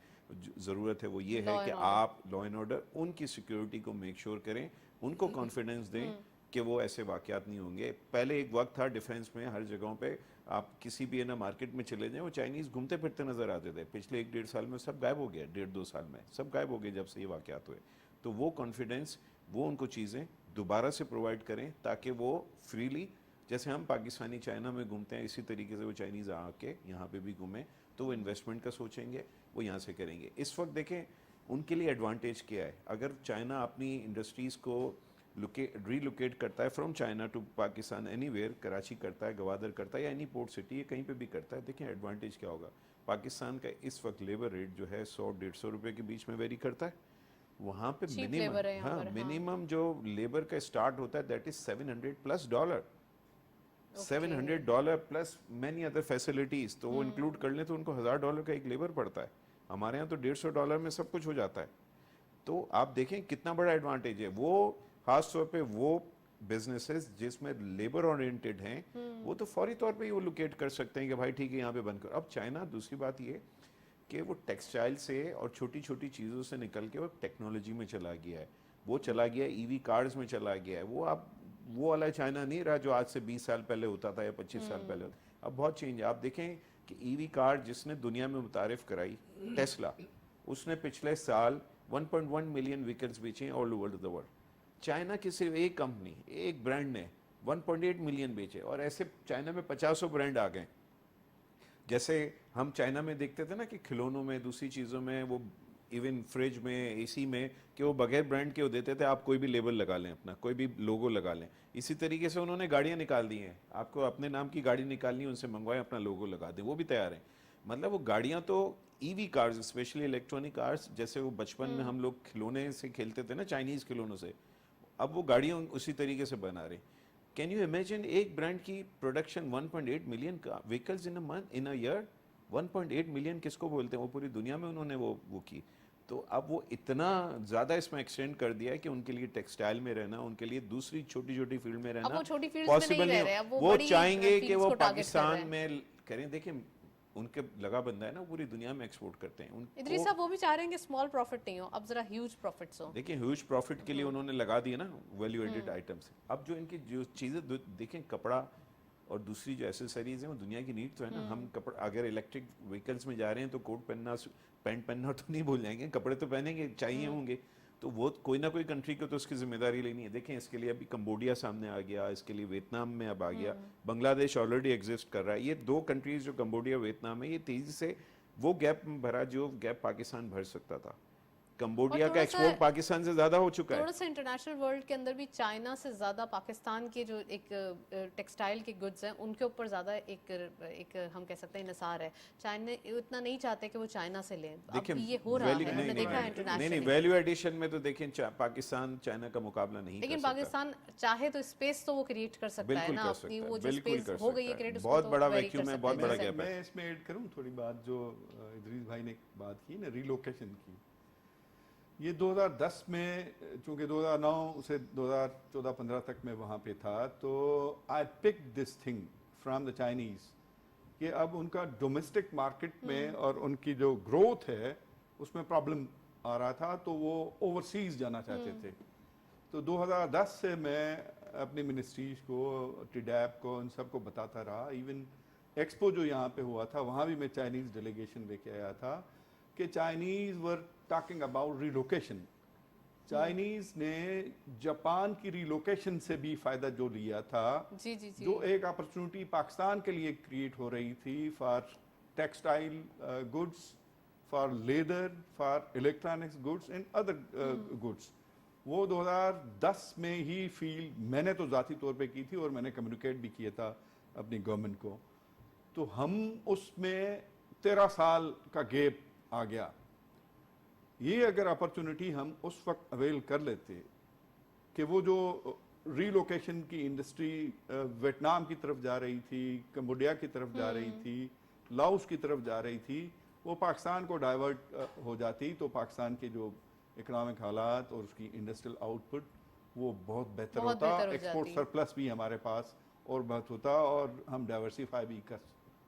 [SPEAKER 3] ضرورت ہے وہ یہ ہے کہ آپ لا اینڈ آرڈر، ان کی سیکیورٹی کو میک شور کریں، ان کو کانفیڈنس دیں کہ وہ ایسے واقعات نہیں ہوں گے. پہلے ایک وقت تھا ڈیفینس میں ہر جگہوں پہ آپ کسی بھی نا مارکیٹ میں چلے جائیں، وہ چائنیز گھومتے پھرتے نظر آتے تھے. پچھلے 1-1.5 سال میں سب غائب ہو گیا، 1.5-2 سال میں سب غائب ہو گئے جب سے یہ واقعات ہوئے. تو وہ کانفیڈنس، وہ ان کو چیزیں دوبارہ سے پرووائڈ کریں تاکہ وہ فریلی، جیسے ہم پاکستانی چائنا میں گھومتے ہیں، اسی طریقے سے وہ چائنیز آ کے یہاں پہ بھی گھومیں. تو وہ انویسٹمنٹ کا سوچیں گے، وہ یہاں سے کریں گے. اس وقت دیکھیں ان کے لیے ایڈوانٹیج کیا ہے. اگر چائنا اپنی انڈسٹریز کو ری لوکیٹ کرتا ہے from China to Pakistan, anywhere, Karachi کرتا ہے، گوادر کرتا ہے، یا اینی پورٹ سٹی، کہیں پہ بھی کرتا ہے، دیکھیں ایڈوانٹیج کیا ہوگا. پاکستان کا اس وقت لیبر ریٹ جو ہے 100-150 روپے کے بیچ میں ویری کرتا ہے. وہاں پہ
[SPEAKER 1] چیپ
[SPEAKER 3] منیمم،
[SPEAKER 1] لیبر ہے یہاں
[SPEAKER 3] ہاں
[SPEAKER 1] پر.
[SPEAKER 3] منیمم جو لیبر کا اسٹارٹ ہوتا ہے that is $700+ $700 plus many other facilities. تو وہ انکلوڈ کر لیں تو ان کو $1000 کا ایک لیبر پڑتا ہے. ہمارے یہاں تو $150 میں سب کچھ ہو جاتا ہے. تو آپ دیکھیں کتنا بڑا ایڈوانٹیج ہے. وہ خاص طور پہ وہ بزنسز جس میں لیبر اورینٹڈ ہیں، وہ تو فوری طور پہ ہی وہ لوکیٹ کر سکتے ہیں کہ بھائی ٹھیک ہے یہاں پہ بند کرو. اب چائنا، دوسری بات یہ کہ وہ ٹیکسٹائل سے اور چھوٹی چھوٹی چیزوں سے نکل کے وہ ٹیکنالوجی میں چلا گیا ہے. وہ چلا گیا ای وی کارز میں چلا گیا ہے. وہ اب وہ والا چائنا نہیں رہا جو آج سے 20 سال پہلے ہوتا تھا یا 25 سال پہلے ہوتا. اب بہت چینج ہے. آپ دیکھیں کہ ای وی کار جس نے دنیا میں متعارف کرائی، ٹیسلا، اس نے پچھلے سال 1.1 ملین ویکلز بیچے all over the world. China کی صرف ایک کمپنی، ایک برانڈ نے 1.8 ملین بیچے، اور ایسے چائنا میں 50 برانڈ آ گئے. جیسے ہم چائنا میں دیکھتے تھے نا کہ کھلونوں میں، دوسری چیزوں میں، وہ ایون فریج میں، اے سی میں، کہ وہ بغیر برانڈ کے وہ دیتے تھے آپ کوئی بھی لیبل لگا لیں، اپنا کوئی بھی لوگو لگا لیں. اسی طریقے سے انہوں نے گاڑیاں نکال دی ہیں. آپ کو اپنے نام کی گاڑی نکالنی ہے، ان سے منگوائیں، اپنا لوگو لگا دیں، وہ بھی تیار ہیں. مطلب وہ گاڑیاں تو ای وی کارز، اسپیشلی الیکٹرانک کارز، جیسے وہ بچپن میں ہم لوگ کھلونے سے کھیلتے تھے نا، چائنیز کھلونوں سے، اب وہ گاڑیاں اسی طریقے سے بنا رہے. کین یو امیجن ایک برانڈ کی production 1.8 million vehicles in a year. 1.8 million کس کو بولتے ہیں؟ وہ پوری دنیا میں انہوں نے وہ کی. تو اب وہ اتنا زیادہ اس میں ایکسٹینڈ کر دیا ہے کہ ان کے لیے ٹیکسٹائل میں رہنا، ان کے لیے دوسری چھوٹی چھوٹی فیلڈ میں رہنا پاسبل نہیں ہے. وہ چاہیں گے کہ وہ پاکستان میں کریں. دیکھیں ان کے لگا بندہ ہے نا، پوری دنیا میں ایکسپورٹ کرتے ہیں.
[SPEAKER 1] ادریس صاحب وہ بھی چاہ رہے ہیں کہ اسمال پروفٹ نہیں ہو، اب ذرا ہیوج پروفٹس ہو.
[SPEAKER 3] دیکھیں ہیوج پروفٹ کے لیے انہوں نے لگا دیا نا ویلیو ایڈڈ آئٹمس. اب جو ان کی جو چیزیں دیکھیں، کپڑا اور دوسری جو ایسیسریز ہیں، وہ دنیا کی نیڈ تو ہے نا. ہم کپڑا اگر الیکٹرک وہیکلس میں جا رہے ہیں تو کوٹ پہننا، پینٹ پہننا تو نہیں بھول جائیں گے، کپڑے تو پہنیں گے، چاہیے ہوں گے. تو وہ کوئی نہ کوئی کنٹری کو تو اس کی ذمہ داری لینی ہے. دیکھیں اس کے لیے ابھی کمبوڈیا سامنے آ گیا، اس کے لیے ویتنام میں اب آ گیا، بنگلہ دیش آلریڈی ایگزسٹ کر رہا ہے. یہ 2 کنٹریز جو کمبوڈیا ویتنام ہے، یہ تیزی سے وہ گیپ بھرا جو گیپ پاکستان بھر سکتا تھا. کمبوڈیا کا ایکسپورٹ پاکستان سے زیادہ ہو چکا ہے.
[SPEAKER 1] تھوڑا سا انٹرنیشنل ورلڈ کے اندر بھی چائنا سے زیادہ پاکستان کے جو ایک ٹیکسٹائل کے گڈز ہیں ان کے اوپر زیادہ ایک ہم کہہ سکتے ہیں انحصار ہے. چائنا اتنا نہیں چاہتے کہ وہ چائنا سے لیں. اب یہ ہو رہا ہے، ہم نے دیکھا ہے انٹرنیشنلی.
[SPEAKER 3] نہیں، ویلیو ایڈیشن میں تو دیکھیں پاکستان چائنا کا مقابلہ نہیں کر
[SPEAKER 1] لیکن
[SPEAKER 3] سکتا.
[SPEAKER 1] پاکستان چاہے تو اسپیس تو وہ کریٹ کر سکتا ہے نا اپنی، وہ جو
[SPEAKER 3] بالکل
[SPEAKER 1] اسپیس ہو گئی ہے کریٹ، اس کو
[SPEAKER 3] بہت
[SPEAKER 1] تو
[SPEAKER 3] بڑا
[SPEAKER 1] ویری کر
[SPEAKER 3] ویکیوم ہے،
[SPEAKER 1] سکتا
[SPEAKER 3] بہت بڑا گیپ ہے.
[SPEAKER 2] میں اس میں ایڈ کروں تھوڑی بات جو ادریس بھائی نے بات کی نا ریلوکیشن کی. یہ 2010 میں، چونکہ 2009 سے 2014-15 تک میں وہاں پہ تھا، تو I pick this thing from the Chinese کہ اب ان کا ڈومیسٹک مارکیٹ میں اور ان کی جو گروتھ ہے اس میں پرابلم آ رہا تھا، تو وہ اوورسیز جانا چاہتے تھے. تو 2010 سے میں اپنی منسٹریز کو، ٹیڈیپ کو، ان سب کو بتاتا رہا. ایون ایکسپو جو یہاں پہ ہوا تھا وہاں بھی میں چائنیز ڈیلیگیشن لے کے آیا تھا کہ Chinese were talking about relocation. Chinese ने जापान की रिलोकेशन से भी फायदा जो लिया था,
[SPEAKER 1] जी जी जी,
[SPEAKER 2] जो एक अपॉर्चुनिटी पाकिस्तान के लिए क्रिएट हो रही थी for textile goods, for leather, for electronics goods and other goods, वो 2010 में ही फील मैंने तो ज़ाती तौर पे की थी और मैंने कम्युनिकेट भी किया था अपनी गवर्नमेंट को। तो हम उसमें 13 साल का गैप आ गया। ये अगर अपॉर्चुनिटी हम उस वक्त अवेल कर लेते कि वो जो रीलोकेशन की इंडस्ट्री वियतनाम की तरफ जा रही थी, कंबोडिया की तरफ जा रही थी, लाओस की तरफ जा रही थी, वो पाकिस्तान को डाइवर्ट हो जाती, तो पाकिस्तान के जो इकोनॉमिक हालात और उसकी इंडस्ट्रियल आउटपुट वो बहुत बेहतर
[SPEAKER 1] बहुत
[SPEAKER 2] होता,
[SPEAKER 1] बेहतर हो
[SPEAKER 2] एक्सपोर्ट
[SPEAKER 1] जाती।
[SPEAKER 2] सरप्लस भी हमारे पास और बहुत होता और हम डाइवर्सिफाई भी कर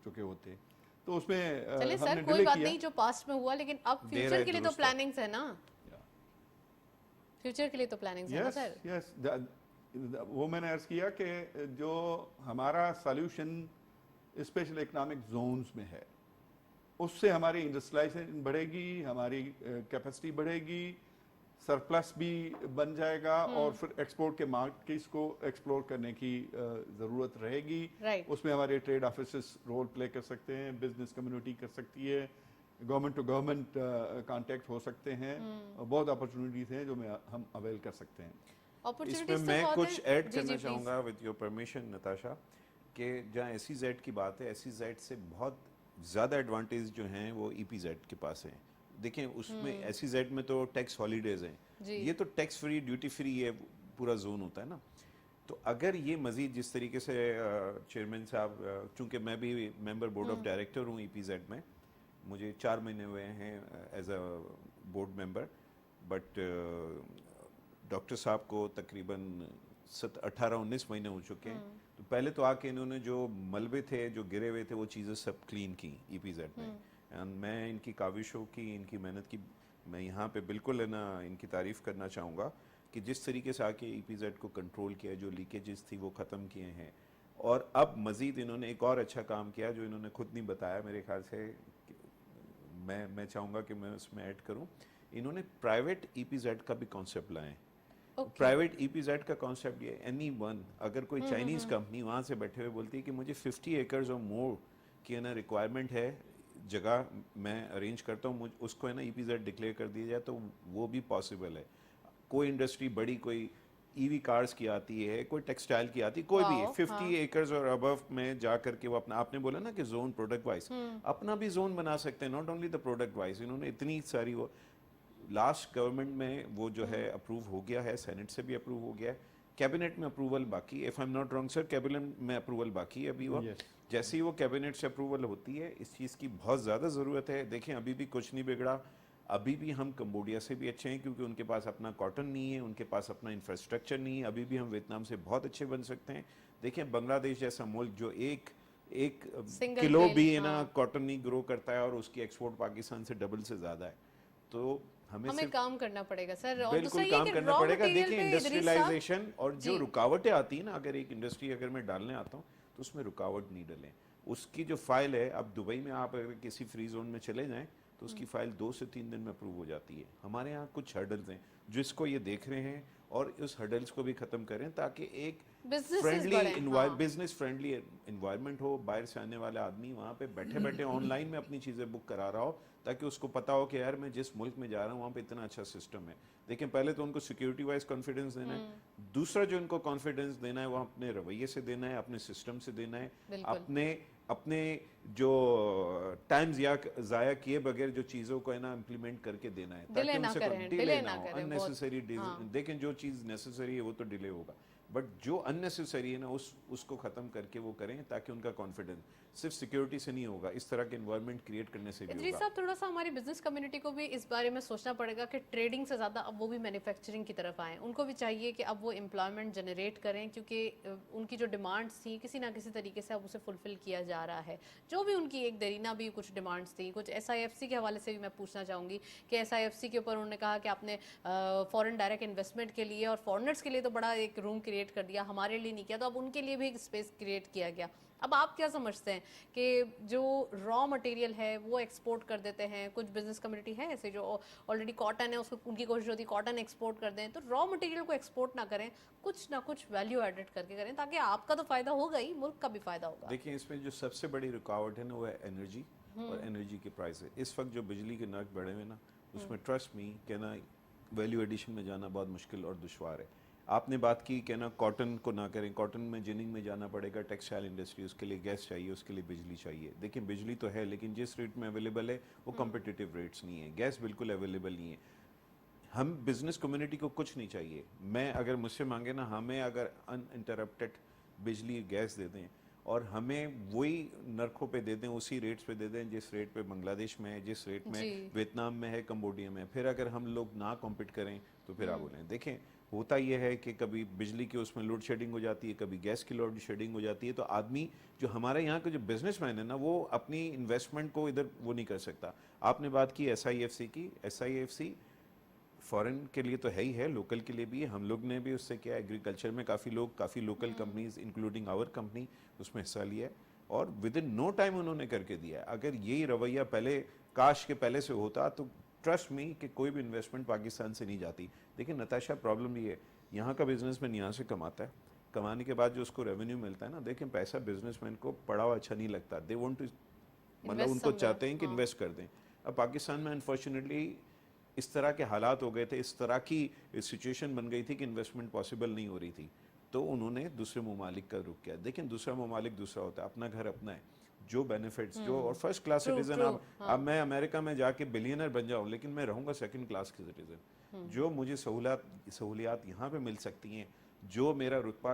[SPEAKER 2] चुके होते। तो उसमें
[SPEAKER 1] चलिए
[SPEAKER 2] हमने
[SPEAKER 1] सर, कोई
[SPEAKER 2] डिले
[SPEAKER 1] बात
[SPEAKER 2] किया।
[SPEAKER 1] नहीं जो पास्ट में हुआ, लेकिन अब
[SPEAKER 3] देर
[SPEAKER 1] फ्यूचर
[SPEAKER 3] है
[SPEAKER 1] के लिए तो
[SPEAKER 3] दुरुस्त है।
[SPEAKER 1] प्लानिंग्स है ना, फ्यूचर के लिए तो प्लानिंग्स है ना
[SPEAKER 2] यस
[SPEAKER 1] सर।
[SPEAKER 2] यस, वो मैंने अर्ज किया कि जो हमारा सॉल्यूशन स्पेशल इकोनॉमिक जोन्स में है, उससे हमारी इंडस्ट्रियलाइजेशन बढ़ेगी, हमारी कैपेसिटी बढ़ेगी, सरप्लस भी बन जाएगा और फिर एक्सपोर्ट के मार्केट्स को एक्सप्लोर करने की ज़रूरत रहेगी।
[SPEAKER 1] राइट,
[SPEAKER 2] उसमें हमारे ट्रेड ऑफिस रोल प्ले कर सकते हैं, बिजनेस कम्युनिटी कर सकती है, गवर्नमेंट टू गवर्नमेंट कांटेक्ट हो सकते हैं, और बहुत अपॉर्चुनिटीज़ हैं जो हम अवेल कर सकते हैं।
[SPEAKER 3] इसमें
[SPEAKER 1] अपॉर्चुनिटीज तो
[SPEAKER 3] मैं
[SPEAKER 1] बहुत
[SPEAKER 3] कुछ
[SPEAKER 1] है।
[SPEAKER 3] ऐड
[SPEAKER 1] जी
[SPEAKER 3] करना
[SPEAKER 1] जी प्लीज।
[SPEAKER 3] चाहूँगा विद योर परमिशन नताशा, कि जहाँ SEZ की बात है, SEZ से बहुत ज़्यादा एडवांटेज जो हैं वो EPZ के पास हैं। देखिए उसमें SEZ में तो टैक्स हॉलीडेज हैं,
[SPEAKER 1] जी।
[SPEAKER 3] ये तो टैक्स फ्री ड्यूटी फ्री ये पूरा जोन होता है ना। तो अगर ये मज़ीद जिस तरीके से चेयरमैन साहब, चूँकि मैं भी मेंबर बोर्ड ऑफ डायरेक्टर हूँ EPZ में, मुझे 4 महीने हुए हैं as a board member, but doctor साहब को तकरीबन 18-19 महीने हो चुके हैं। तो पहले तो आके इन्होंने जो मलबे थे जो गिरे हुए थे वो चीज़ें सब क्लीन की EPZ में, एंड मैं इनकी काविशों की, इनकी मेहनत की मैं यहाँ पे बिल्कुल है ना इनकी तारीफ़ करना चाहूँगा कि जिस तरीके से आके EPZ को कंट्रोल किया, जो लीकेजेस थी वो ख़त्म किए हैं। और अब मज़ीद इन्होंने एक और अच्छा काम किया जो इन्होंने खुद नहीं बताया, मेरे ख्याल से मैं चाहूँगा कि मैं उसमें ऐड करूँ। इन्होंने प्राइवेट EPZ का भी कॉन्सेप्ट लाए। प्राइवेट EPZ का कॉन्सेप्ट ये, एनी वन अगर कोई चाइनीज़ कंपनी वहाँ से बैठे हुए बोलती है कि मुझे 50 एकर्स और मोर की ना रिक्वायरमेंट है, जगह मैं अरेंज करता हूँ, उसको है ना EPZ डिक्लेयर कर दिया जाए तो वो भी पॉसिबल है। कोई इंडस्ट्री बड़ी, कोई EV कार्स की आती है, कोई टेक्सटाइल की आती है, कोई भी
[SPEAKER 1] वाओ,
[SPEAKER 3] 50 एकर्स और अबव में जा करके वो अपना, आपने बोला ना कि जोन प्रोडक्ट वाइज अपना भी जोन बना सकते हैं, not only the product wise. इन्होंने इतनी सारी, वो लास्ट गवर्नमेंट में वो जो है अप्रूव हो गया है, सेनेट से भी अप्रूव हो गया है, कैबिनेट में अप्रूवल बाकी, if I am not wrong sir, cabinet में अप्रूवल बाकी है अभी। वो
[SPEAKER 2] Yes.
[SPEAKER 3] जैसे ही वो कैबिनेट से अप्रूवल होती है, इस चीज़ की बहुत ज़्यादा ज़रूरत है। देखें अभी भी कुछ नहीं बिगड़ा, अभी भी हम कंबोडिया से भी अच्छे हैं क्योंकि उनके पास अपना कॉटन नहीं है, उनके पास अपना इंफ्रास्ट्रक्चर नहीं है। अभी भी हम वियतनाम से बहुत अच्छे बन सकते हैं। देखें बांग्लादेश जैसा मुल्क जो एक
[SPEAKER 1] Single
[SPEAKER 3] किलो
[SPEAKER 1] grain,
[SPEAKER 3] भी है ना
[SPEAKER 1] हाँ।
[SPEAKER 3] कॉटन नहीं ग्रो करता है और उसकी एक्सपोर्ट पाकिस्तान से डबल से ज़्यादा है। तो हमें
[SPEAKER 1] हमें
[SPEAKER 3] सिर्फ
[SPEAKER 1] काम करना पड़ेगा सर, और दूसरा
[SPEAKER 3] बिल्कुल
[SPEAKER 1] ये
[SPEAKER 3] काम
[SPEAKER 1] कि
[SPEAKER 3] करना
[SPEAKER 1] रॉ
[SPEAKER 3] पड़ेगा।
[SPEAKER 1] मटेरियल
[SPEAKER 3] देखिए
[SPEAKER 1] पे इदरीस साहब,
[SPEAKER 3] इंडस्ट्रियलाइजेशन और जो
[SPEAKER 1] जी।
[SPEAKER 3] रुकावटें आती हैं ना, अगर एक इंडस्ट्री अगर मैं डालने आता हूँ तो उसमें रुकावट नहीं डलें। उसकी जो फाइल है, अब दुबई में आप अगर किसी फ्री जोन में चले जाएं तो उसकी फाइल 2 से 3 दिन में अप्रूव हो जाती है। हमारे यहाँ कुछ हर्डल्स हैं जिसको ये देख रहे हैं और उस हर्डल्स को भी ख़त्म करें ताकि एक
[SPEAKER 1] Businesses
[SPEAKER 3] फ्रेंडली
[SPEAKER 1] बढ़ें, हाँ।
[SPEAKER 3] बिजनेस फ्रेंडली इन्वायरमेंट हो। बाहर से आने वाला आदमी वहाँ पे बैठे बैठे ऑनलाइन में अपनी चीज़ें बुक करा रहा हो ताकि उसको पता हो कि यार मैं जिस मुल्क में जा रहा हूँ वहाँ पे इतना अच्छा सिस्टम है। देखिए पहले तो उनको सिक्योरिटी वाइज कॉन्फिडेंस देना है, दूसरा जो उनको कॉन्फिडेंस देना है वो अपने रवैये से देना है, अपने सिस्टम से देना है,
[SPEAKER 1] बिल्कुल।
[SPEAKER 3] अपने जो टाइम ज़ाया किए बगैर जो चीज़ों को है ना इम्प्लीमेंट करके देना है
[SPEAKER 1] डिले
[SPEAKER 3] ताकि
[SPEAKER 1] ना
[SPEAKER 3] उनसे
[SPEAKER 1] करें,
[SPEAKER 3] डिले
[SPEAKER 1] डिले
[SPEAKER 3] ना
[SPEAKER 1] ना
[SPEAKER 3] हो,
[SPEAKER 1] करें,
[SPEAKER 3] अननेसेसरी।
[SPEAKER 1] हाँ।
[SPEAKER 3] देखें जो चीज़ नेसेसरी है वो तो डिले होगा, बट जो अननेसेसरी है ना उसको ख़त्म करके वो करें ताकि उनका कॉन्फिडेंस सिर्फ सिक्योरिटी से नहीं होगा, इस तरह के इन्वायरमेंट क्रिएट करने से भी
[SPEAKER 1] इदरीस
[SPEAKER 3] होगा।
[SPEAKER 1] साहब, थोड़ा सा हमारी बिजनेस कम्युनिटी को भी इस बारे में सोचना पड़ेगा कि ट्रेडिंग से ज़्यादा अब वो भी मैन्युफैक्चरिंग की तरफ आएँ। उनको भी चाहिए कि अब वो एम्प्लॉयमेंट जनरेट करें, क्योंकि उनकी जो डिमांड्स थी किसी ना किसी तरीके से अब उसे फुलफिल किया जा रहा है। जो भी उनकी एक दरीना भी कुछ डिमांड्स थी, कुछ SIFC के हवाले से भी मैं पूछना चाहूँगी कि SIFC के ऊपर उन्होंने कहा कि आपने फॉरेन डायरेक्ट इन्वेस्टमेंट के लिए और फॉरनर्स के लिए तो बड़ा एक रूम क्रिएट کریٹ کر دیا, ہمارے لیے نہیں کیا, تو اب ان کے لیے بھی ایک اسپیس کریٹ کیا گیا. اب آپ کیا سمجھتے ہیں کہ جو را مٹیریل ہے وہ ایکسپورٹ کر دیتے ہیں, کچھ بزنس کمیونٹی ہے ایسے جو آلریڈی کاٹن ہے اس کو ان کی کوشش ہوتی ہے کاٹن ایکسپورٹ کر دیں, تو را مٹیریل کو ایکسپورٹ نہ کریں, کچھ نہ کچھ ویلیو ایڈڈ کر کے کریں تاکہ آپ کا تو فائدہ ہوگا ہی, ملک کا بھی فائدہ ہوگا.
[SPEAKER 3] دیکھیں اس میں جو سب سے بڑی رکاوٹ ہے نا وہ ہے انرجی اور انرجی کے پرائز ہے. اس وقت جو بجلی کے نرخ بڑھے ہوئے نا اس میں ٹرسٹ می کہنا ویلیو ایڈیشن میں جانا بہت مشکل اور دشوار ہے. آپ نے بات کی کہ نا کاٹن کو نہ کریں, کاٹن میں جننگ میں جانا پڑے گا, ٹیکسٹائل انڈسٹری, اس کے لیے گیس چاہیے, اس کے لیے بجلی چاہیے. دیکھیں بجلی تو ہے لیکن جس ریٹ میں اویلیبل ہے وہ کمپٹیٹیو ریٹس نہیں ہے, گیس بالکل اویلیبل نہیں ہے. ہم بزنس کمیونٹی کو کچھ نہیں چاہیے, میں اگر مجھ سے مانگے نا ہمیں اگر ان انٹرپٹیڈ بجلی گیس دے دیں اور ہمیں وہی نرخوں پہ دے دیں, اسی ریٹس پہ دے دیں جس ریٹ پہ بنگلہ دیش میں ہے, جس ریٹ میں ویتنام میں ہے, کمبوڈیا میں ہے, پھر اگر ہم لوگ نہ کمپیٹ کریں تو پھر آپ بولیں. دیکھیں ہوتا یہ ہے کہ کبھی بجلی کی اس میں لوڈ شیڈنگ ہو جاتی ہے, کبھی گیس کی لوڈ شیڈنگ ہو جاتی ہے, تو آدمی جو ہمارے یہاں کے جو بزنس مین ہے نا وہ اپنی انویسٹمنٹ کو ادھر وہ نہیں کر سکتا. آپ نے بات کی ایس آئی ایف سی کی, ایس آئی ایف سی فورن کے لیے تو ہے ہی ہے, لوکل کے لیے بھی ہے. ہم لوگ نے بھی اس سے کیا ایگریکلچر میں کافی لوگ, کافی لوکل کمپنیز انکلوڈنگ آور کمپنی اس میں حصہ لیا ہے اور ود ان نو ٹائم انہوں نے کر کے دیا ہے. اگر یہی رویہ پہلے کاش کے پہلے سے ہوتا تو ٹرسٹ می کہ کوئی بھی انویسٹمنٹ پاکستان سے نہیں جاتی. دیکھیں نتاشا پرابلم یہ ہے, یہاں کا بزنس مین یہاں سے کماتا ہے, کمانے کے بعد جو اس کو ریونیو ملتا ہے نا, دیکھیں پیسہ بزنس مین کو پڑا ہوا اچھا نہیں لگتا, دے وانٹ ٹو مطلب ان کو چاہتے ہیں کہ انویسٹ کر دیں. اب پاکستان میں انفارچونیٹلی اس طرح کے حالات ہو گئے تھے, اس طرح کی سچویشن بن گئی تھی کہ انویسٹمنٹ پاسبل نہیں ہو رہی تھی, تو انہوں نے دوسرے ممالک کا رخ کیا. دیکھیں دوسرا ممالک دوسرا ہوتا ہے, اپنا گھر اپنا ہے, جو بینیفٹس جو اور فرسٹ کلاس سٹیزن. اب میں امریکہ میں جا کے بلینئر بن جاؤں لیکن میں رہوں گا سیکنڈ کلاس کی سٹیزن. جو مجھے سہولیات یہاں پہ مل سکتی ہیں, جو میرا رتبہ,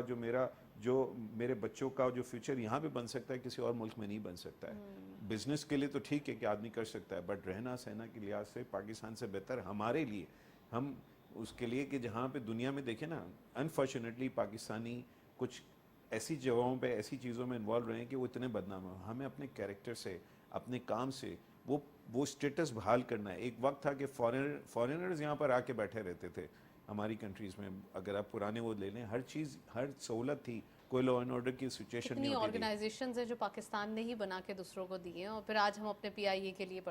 [SPEAKER 3] جو میرے بچوں کا جو فیوچر یہاں پہ بن سکتا ہے کسی اور ملک میں نہیں بن سکتا ہے. بزنس کے لیے تو ٹھیک ہے کہ آدمی کر سکتا ہے, بٹ رہنا سہنا کے لحاظ سے پاکستان سے بہتر ہمارے لیے, ہم اس کے لیے کہ جہاں پہ دنیا میں دیکھیں نا انفارچونیٹلی پاکستانی کچھ ایسی جگہوں پہ ایسی چیزوں میں انوالو رہے ہیں کہ وہ اتنے بدنام ہیں. ہمیں اپنے کیریکٹر سے, اپنے کام سے وہ اسٹیٹس بحال کرنا ہے. ایک وقت تھا کہ فارینرز یہاں پر آ کے بیٹھے رہتے تھے ہماری کنٹریز میں. اگر آپ پرانے وہ لے لیں, ہر چیز, ہر سہولت تھی, کوئی لا اینڈ آرڈر کی سچویشن نہیں ہوتی تھی.
[SPEAKER 1] آرگنائزیشنز ہیں جو پاکستان نے ہی بنا کے دوسروں کو دیے ہیں اور پھر آج ہم اپنے پی آئی اے کے لیے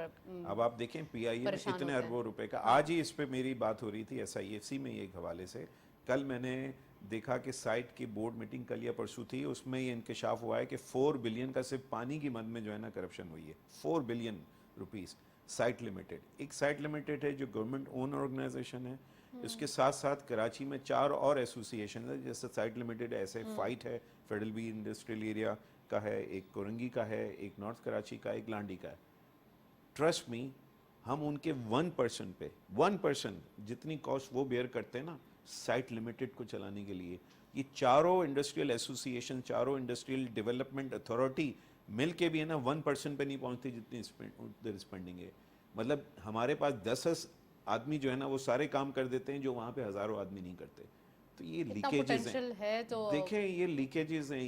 [SPEAKER 3] اب آپ دیکھیں پی آئی اے میں اتنے اربوں روپے کا, آج ہی اس پہ میری بات ہو رہی تھی ایس آئی ایف سی میں ایک حوالے سے. کل میں نے دیکھا کہ سائٹ کی بورڈ میٹنگ کل یا پرسوں تھی, اس میں یہ انکشاف ہوا ہے کہ 4 بلین کا صرف پانی کی مد میں جو ہے نا کرپشن ہوئی ہے. 4 بلین روپیز سائٹ لمیٹڈ. ایک سائٹ لمیٹڈ ہے جو گورنمنٹ اون آرگنائزیشن ہے, اس کے ساتھ ساتھ کراچی میں 4 اور ایسوسیشن ہے, جیسے سائٹ لمیٹڈ ایسے فائٹ ہے, فیڈرل بی انڈسٹریل ایریا کا ہے, ایک کورنگی کا ہے, ایک نارتھ کراچی کا, ایک لانڈی کا ہے. ٹرسٹ می ہم ان کے 1% پہ 1% جتنی کاسٹ وہ بیئر کرتے ہیں نا سائٹ لمیٹڈ کو چلانے کے لیے, یہ چاروں انڈسٹریل ایسوسیشن, چاروں انڈسٹریل ڈیولپمنٹ اتھارٹی مل کے بھی ہے نا 1% پہ نہیں پہنچتی جتنی ادھر اسپینڈنگ ہے. مطلب ہمارے پاس 10 آدمی جو ہے نا وہ سارے کام کر دیتے ہیں جو وہاں پہ ہزاروں آدمی نہیں کرتے. تو یہ لیکیجز ہیں, دیکھیں یہ لیکیجز ہیں,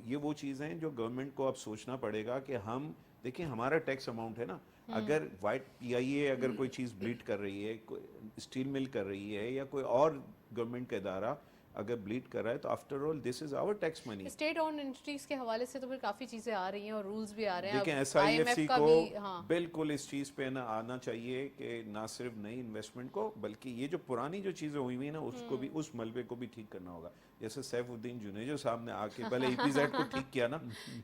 [SPEAKER 3] یہ وہ چیزیں ہیں جو گورنمنٹ کو اب سوچنا پڑے گا کہ ہم دیکھیں ہمارا ٹیکس اماؤنٹ ہے نا, اگر وائٹ پی آئی اے اگر کوئی چیز بلیڈ کر رہی ہے, کوئی اسٹیل مل کر رہی ہے یا کوئی اور گورنمنٹ کا ادارہ اگر بلیڈ کر رہا ہے تو آفٹر آل دس از آور ٹیکس منی.
[SPEAKER 1] اسٹیٹ اون انڈسٹریز کے حوالے سے تو پھر کافی چیزیں آ رہی ہیں اور رولز بھی آ رہے ہیں.
[SPEAKER 3] دیکھیں ایس آئی ایف سی کو بالکل اس چیز پہ نا آنا چاہیے کہ نہ صرف نئی انویسٹمنٹ کو بلکہ یہ جو پرانی جو چیزیں ہوئی ہوئی ہیں نا اس کو بھی, اس ملبے کو بھی ٹھیک کرنا ہوگا. جیسے سیف الدین جنیجو صاحب نے آ کے پہلے ای پی زیڈ کو ٹھیک کیا نا,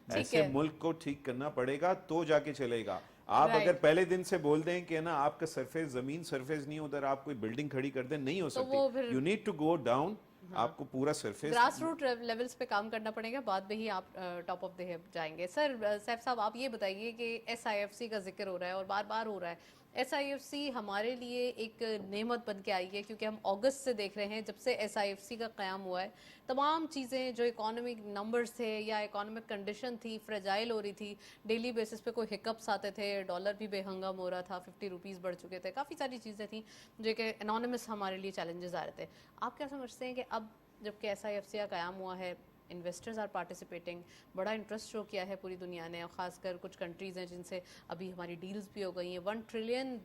[SPEAKER 3] ایسے ملک کو ٹھیک کرنا پڑے گا تو جا کے چلے گا. آپ اگر پہلے دن سے بول دیں کہ نا آپ کا سرفیس زمین سرفیس نہیں, ادھر آپ کوئی بلڈنگ کھڑی کر دیں, نہیں ہو سکتی. You need to go down, آپ کو پورا سرفیس
[SPEAKER 1] گراس روٹ لیولز پہ کام کرنا پڑے گا, بعد میں ہی آپ ٹاپ آف دی ہیپ جائیں گے. سر سیف صاحب آپ یہ بتائیے کہ ایس آئی ایف سی کا ذکر ہو رہا ہے اور بار بار ہو رہا ہے. ایس آئی ایف سی ہمارے لیے ایک نعمت بن کے آئی ہے کیونکہ ہم اگست سے دیکھ رہے ہیں جب سے ایس آئی ایف سی کا قیام ہوا ہے, تمام چیزیں جو اکانومک نمبرز تھے یا اکانومک کنڈیشن تھی فرجائل ہو رہی تھی, ڈیلی بیسس پہ کوئی ہکپس آتے تھے, ڈالر بھی بے ہنگم ہو رہا تھا, 50 روپیز بڑھ چکے تھے, کافی ساری چیزیں تھیں جو کہ انونیمس ہمارے لیے چیلنجز آ رہے تھے. آپ کیا سمجھتے ہیں کہ اب جب کہ ایس آئی ایف سی کا قیام ہوا ہے, انویسٹرز آر پارٹیسپیٹنگ, بڑا انٹرسٹ شو کیا ہے پوری دنیا نے, اور خاص کر کچھ کنٹریز ہیں جن سے ابھی ہماری ڈیلز بھی ہو گئی ہیں, $1 ٹریلین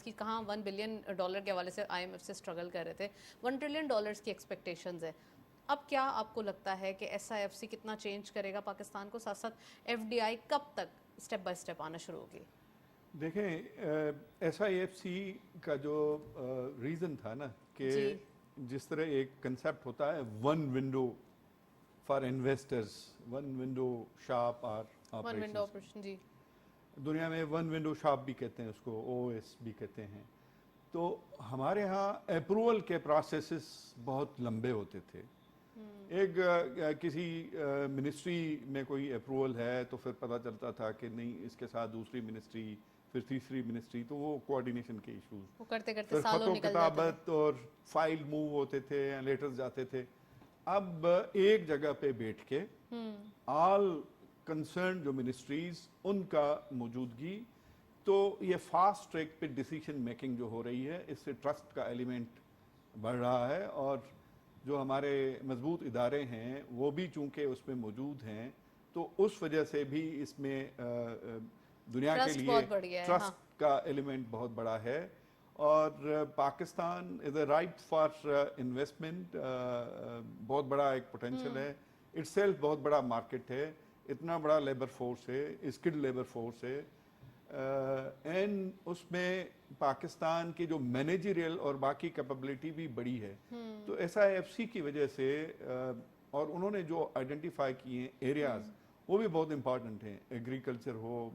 [SPEAKER 1] کی, کہاں $1 بلین کے حوالے سے آئی ایم ایف سے اسٹرگل کر رہے تھے, $1 ٹریلین کی ایکسپیکٹیشنز ہے. اب کیا آپ کو لگتا ہے کہ SIFC کتنا چینج کرے گا پاکستان کو، ساتھ ساتھ FDI کب تک اسٹیپ بائی اسٹیپ آنا شروع ہوگی؟
[SPEAKER 2] دیکھیں SIFC کا جو ریزن تھا نا کہ
[SPEAKER 1] جی
[SPEAKER 2] جس طرح ایک کنسیپٹ ہوتا ہے one window for investors, one window shop اور
[SPEAKER 1] ون ونڈو آپریشن، جی
[SPEAKER 2] دنیا میں ون ونڈو شاپ بھی کہتے ہیں اس کو، OS بھی کہتے ہیں. تو ہمارے ہاں اپروول کے پروسیسز بہت لمبے ہوتے تھے. ایک کسی منسٹری میں کوئی اپروول ہے تو پھر پتہ چلتا تھا کہ نہیں اس کے ساتھ دوسری منسٹری، پھر تیسری منسٹری، تو وہ کوآرڈینیشن کے ایشوز،
[SPEAKER 1] وہ کرتے کرتے
[SPEAKER 2] پھر خط
[SPEAKER 1] سالوں
[SPEAKER 2] و
[SPEAKER 1] نکل جاتے تھے.
[SPEAKER 2] کتابت اور فائل موو ہوتے تھے، لیٹرز جاتے تھے. اب ایک جگہ پہ بیٹھ کے آل کنسرن جو منسٹریز ان کا موجودگی، تو یہ فاسٹ ٹریک پہ ڈیسیشن میکنگ جو ہو رہی ہے، اس سے ٹرسٹ کا ایلیمنٹ بڑھ رہا ہے. اور جو ہمارے مضبوط ادارے ہیں وہ بھی چونکہ اس میں موجود ہیں، تو اس وجہ سے بھی اس میں دنیا کے
[SPEAKER 1] Trust
[SPEAKER 2] لیے
[SPEAKER 1] بہت بڑھ گیا ہے.
[SPEAKER 2] ٹرسٹ کا ایلیمنٹ بہت بڑا ہے. اور پاکستان از اے رائٹ فار انویسٹمنٹ، بہت بڑا ایک پوٹینشیل ہے، اٹ سیلف بہت بڑا مارکیٹ ہے، اتنا بڑا لیبر فورس ہے، اسکلڈ لیبر فورس ہے. اینڈ اس میں پاکستان کی جو مینیجریل اور باقی کیپیبلٹی بھی بڑی ہے. تو SIFC کی وجہ سے اور انہوں نے جو آئیڈینٹیفائی کیے ہیں ایریاز، وہ بھی بہت امپورٹنٹ ہیں. ایگریکلچر ہو،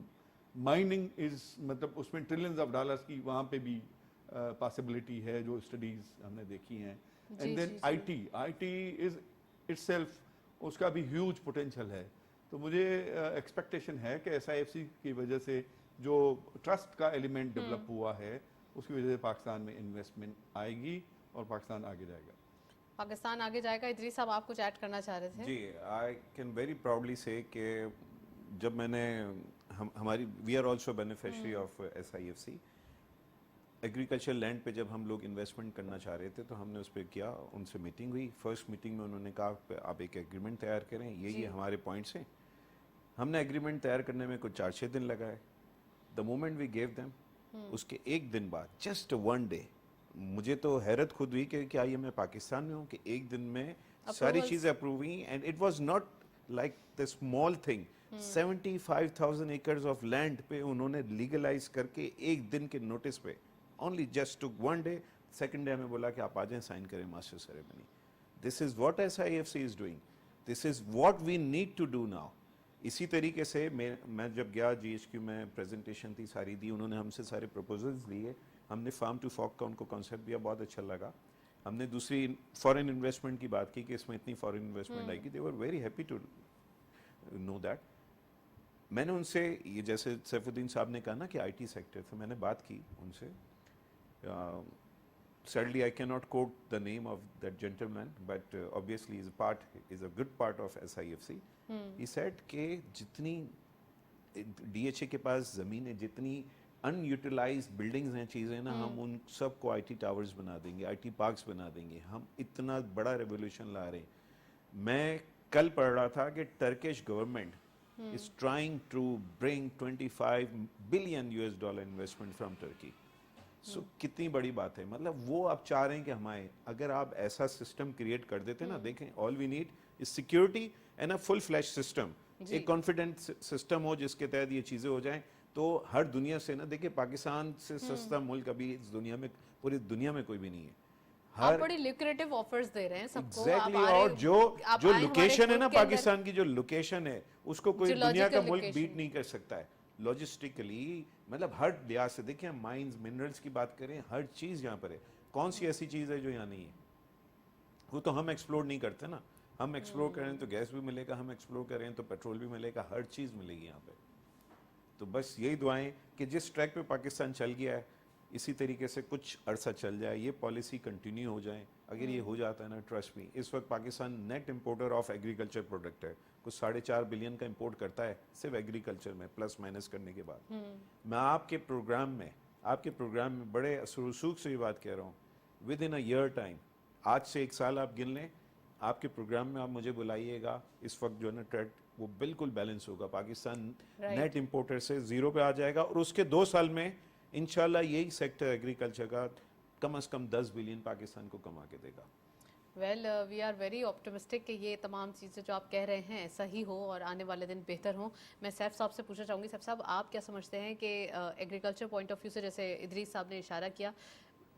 [SPEAKER 2] مائننگ مطلب اس میں ٹریلینز آف ڈالرز کی وہاں پہ بھی پاسبلٹی ہے جو اسٹڈیز ہم نے دیکھی ہیں. And then IT is itself, اس کا بھی ہیوج پوٹینشیل ہے. تو مجھے ایکسپیکٹیشن ہے کہ SIFC کی وجہ سے جو ٹرسٹ کا ایلیمنٹ ڈیولپ ہوا ہے، اس کی وجہ سے پاکستان میں انویسٹمنٹ آئے گی اور پاکستان آگے جائے گا.
[SPEAKER 1] پاکستان آگے جائے گا. ادریس صاحب آپ کچھ ایڈ کرنا چاہ رہے تھے؟
[SPEAKER 3] جی، I can very proudly say کہ جب میں نے ہماری we are also beneficiary of SIFC. Agriculture land پہ جب ہم لوگ انویسٹمنٹ کرنا چاہ رہے تھے تو ہم نے اس پہ کیا، ان سے میٹنگ ہوئی. فرسٹ میٹنگ میں انہوں نے کہا کہ آپ ایک ایگریمنٹ تیار کریں، یہ ہمارے پوائنٹس ہیں. ہم نے ایگریمنٹ تیار کرنے میں کچھ 4-6 دن لگائے. The moment we gave them, اس کے ایک دن بعد، جسٹ ون ڈے، مجھے تو حیرت خود ہوئی کہ کیا یہ میں پاکستان میں ہوں کہ ایک دن میں ساری چیزیں اپروو ہوئی. And it was not like the small thing. 75,000 acres of land پہ انہوں نے لیگلائز کر کے ایک دن کے نوٹس پہ، only just took one day. Second day ہمیں بولا کہ آپ آ جائیں سائن کریں master ceremony. This is what SIFC is doing, this is what we need to do now. اسی طریقے سے میں جب گیا GHQ میں پریزنٹیشن تھی ساری دی، انہوں نے ہم سے سارے پروپوزلز لیے. ہم نے فارم ٹو فارک کا ان کو کانسیپٹ دیا، بہت اچھا لگا. ہم نے دوسری فارن انویسٹمنٹ کی بات کی کہ اس میں اتنی فارن انویسٹمنٹ آئے گی. They were very happy to know that. میں نے ان سے یہ جیسے سیف الدین صاحب نے کہا نا کہ IT سیکٹر سے میں نے بات کی ان سے. Sadly, I cannot quote the name of that gentleman, but obviously is a good part of SIFC. He said کہ جتنی DHA کے پاس زمین ہے، جتنی ان یوٹیلائزڈ بلڈنگز ہیں، چیزیں نا، ہم ان سب کو IT ٹاورز بنا دیں گے، IT پارکس بنا دیں گے. ہم اتنا بڑا ریولیوشن لا رہے ہیں. میں کل پڑھ رہا تھا کہ Turkish government is trying to bring $25 billion investment from Turkey. سو کتنی بڑی بات ہے. مطلب وہ آپ چاہ رہے ہیں کہ ہم آئیں. اگر آپ ایسا سسٹم کریٹ کر دیتے نا، دیکھیں all we need is security and a full fledged system. ایک کانفیڈنٹ سسٹم ہو جس کے تحت یہ چیزیں ہو جائیں تو ہر دنیا سے نا، دیکھیں پاکستان سے سستا ملک ابھی اس دنیا میں، پوری دنیا میں کوئی بھی نہیں ہے.
[SPEAKER 1] آپ بڑی لیکریٹو آفرز دے رہے ہیں سب کو.
[SPEAKER 3] ایگزیکٹلی. اور جو لوکیشن ہے نا پاکستان کی، جو لوکیشن ہے اس کو کوئی دنیا کا ملک بیٹ نہیں کر سکتا ہے لاجسٹکلی. مطلب ہر لحاظ سے دیکھیں، مائنز، منرلز کی بات کریں، ہر چیز یہاں پر ہے. کون سی ایسی چیز ہے جو یہاں نہیں ہے؟ وہ تو ہم ایکسپلور نہیں کرتے نا. ہم ایکسپلور کریں تو گیس بھی ملے گا، ہم ایکسپلور کریں تو پیٹرول بھی ملے گا، ہر چیز ملے گی یہاں پہ. تو بس یہی دعائیں کہ جس ٹریک پہ پاکستان چل گیا ہے اسی طریقے سے کچھ عرصہ چل جائے، یہ پالیسی کنٹینیو ہو جائیں. اگر یہ ہو جاتا ہے نا، ٹرسٹ می، اس وقت Pakistan net importer of agriculture product ہے. کچھ 4.5 بلین کا امپورٹ کرتا ہے صرف ایگریکلچر میں، پلس مائنس کرنے کے بعد. میں آپ کے پروگرام میں بڑے اثر و رسوخ سے یہ بات کہہ رہا ہوں، with in a year time, آج سے 1 سال آپ گن لیں، آپ کے پروگرام میں آپ مجھے بلائیے گا. اس وقت جو ہے نا ٹریڈ وہ بالکل بیلنس ہوگا. پاکستان نیٹ امپورٹر سے 0 پہ آ جائے گا. اور اس کے 2 سال میں انشاءاللہ یہی سیکٹر ایگریکلچر کا کم از کم 10 بلین پاکستان کو کما کے دے گا.
[SPEAKER 1] Well we are very optimistic कि ये तमाम चीज़ें जो आप कह रहे हैं सही हो और आने वाले दिन बेहतर हों। मैं सैफ साहब से पूछना चाहूँगी, सैफ साहब आप क्या समझते हैं कि एग्रीकल्चर पॉइंट ऑफ व्यू से, जैसे इदरीस साहब ने इशारा किया,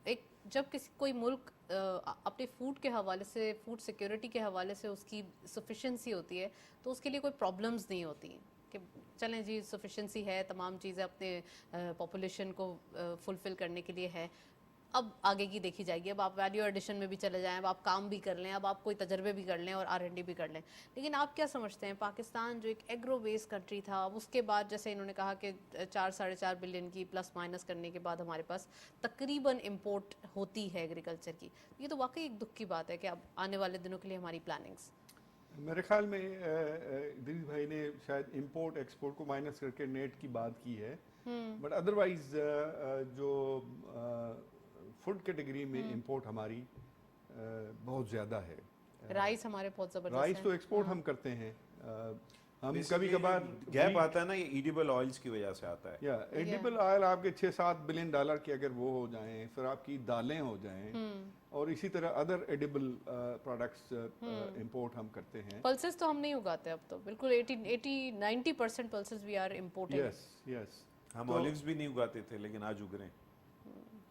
[SPEAKER 1] एक जब किसी कोई मुल्क अपने फूड के हवाले से, फूड सिक्योरिटी के हवाले से उसकी सफिशेंसी होती है तो उसके लिए कोई प्रॉब्लम्स नहीं होती हैं कि चलें जी सफिशेंसी है, तमाम चीज़ें अपने पॉपुलेशन को फुलफ़िल करने के लिए है, अब आगे की देखी जाएगी। अब आप वैल्यू एडिशन में भी चले जाएं, अब आप काम भी कर लें, अब आप कोई तजर्बे भी कर लें और R&D भी कर लें। लेकिन आप क्या समझते हैं, पाकिस्तान जो एक एग्रो बेस कंट्री था, अब उसके बाद जैसे इन्होंने कहा कि 4-4.5 बिलियन की प्लस माइनस करने के बाद हमारे पास तकरीबन इम्पोर्ट होती है एग्रीकल्चर की, ये तो वाकई एक दुख की बात है कि अब आने वाले दिनों के लिए हमारी प्लानिंग्स।
[SPEAKER 2] मेरे ख्याल में इदरीस भाई ने शायद इंपोर्ट एक्सपोर्ट को माइनस करके नेट की बात की है, बट अदरवाइज जो फूड कैटेगरी में इंपोर्ट हमारी बहुत ज़्यादा है।
[SPEAKER 1] राइस हमारे बहुत ज़बरदस्त
[SPEAKER 2] राइस
[SPEAKER 1] है।
[SPEAKER 2] तो एक्सपोर्ट हम करते हैं, हम
[SPEAKER 3] Basically,
[SPEAKER 2] कभी कभार
[SPEAKER 3] गैप आता है ना, ये एडिबल ऑयल्स की वजह से आता है।
[SPEAKER 2] या एडिबल ऑयल आपके 6-7 बिलियन डॉलर के अगर वो हो जाएं, फिर आपकी दालें हो जाएं, और इसी तरह अदर एडिबल प्रोडक्ट्स इंपोर्ट हम करते हैं।
[SPEAKER 1] पल्सेस तो हम नहीं उगाते अब तो, बिल्कुल 80-90% pulses we are importing.
[SPEAKER 2] Yes yes,
[SPEAKER 3] हम ऑलिव्स भी नहीं उगाते थे लेकिन आज उग रहे हैं।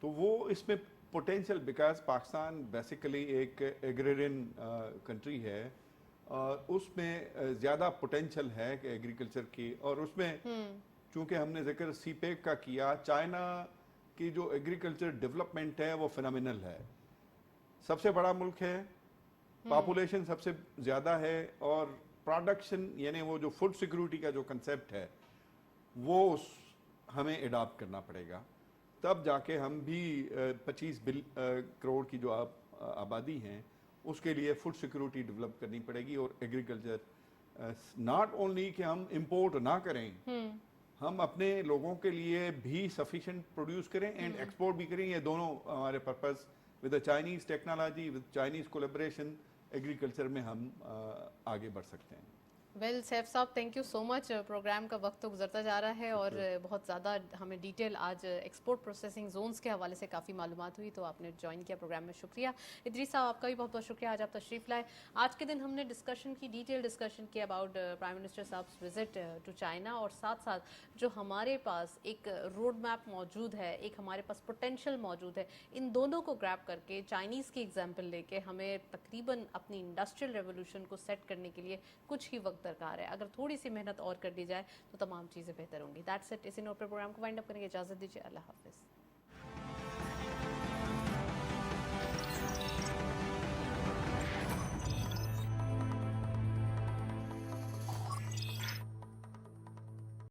[SPEAKER 2] तो वो इसमें पोटेंशियल, बिकॉज पाकिस्तान बेसिकली एक एग्रेरियन कंट्री है और उसमें ज़्यादा पोटेंशियल है कि एग्रीकल्चर की, और उसमें चूंकि हमने जिक्र सीपेक का किया, चाइना की जो एग्रीकल्चर डेवलपमेंट है वो फिनोमिनल है। सबसे बड़ा मुल्क है, पॉपुलेशन सबसे ज़्यादा है, और प्रोडक्शन यानी वो जो फूड सिक्योरिटी का जो कंसेप्ट है वो हमें अडॉप्ट करना पड़ेगा, तब जाके हम भी 25 करोड़ की जो आबादी हैं उसके लिए फूड सिक्योरिटी डेवलप करनी पड़ेगी। और एग्रीकल्चर नॉट ओनली कि हम इंपोर्ट ना करें, हम अपने लोगों के लिए भी सफिशिएंट प्रोड्यूस करें एंड एक्सपोर्ट भी करें। ये दोनों हमारे purpose with the Chinese technology, with Chinese collaboration agriculture में हम आगे बढ़ सकते हैं।
[SPEAKER 1] वेल सैफ साहब, thank you so much. Program का वक्त तो गुजरता जा रहा है और बहुत ज़्यादा हमें डिटेल आज एक्सपोर्ट प्रोसेसिंग जोन्स के हवाले से काफ़ी मालूमात हुई, तो आपने ज्वाइन किया प्रोग्राम में, शुक्रिया। इदरीस साहब आपका भी बहुत बहुत शुक्रिया, आज आप तशरीफ़ लाए। आज के दिन हमने डिस्कशन की, डिटेल डिस्कशन की अबाउट प्राइम मिनिस्टर साहब विजिट टू चाइना, और साथ साथ जो हमारे पास एक रोड मैप मौजूद है, एक हमारे पास पोटेंशियल मौजूद है, इन दोनों को ग्रैब करके चाइनीज़ की एग्जाम्पल लेके हमें तकरीबन अपनी इंडस्ट्रियल रेवोल्यूशन को सेट करने के लिए कुछ ही वक्त दरकार है। अगर थोड़ी सी मेहनत और कर दी जाए तो तमाम चीज़ें बेहतर होंगी। That's it. इसी नोट पर प्रोग्राम को वाइंड अप करेंगे। इजाज़त दीजिए, अल्लाह हाफिज़।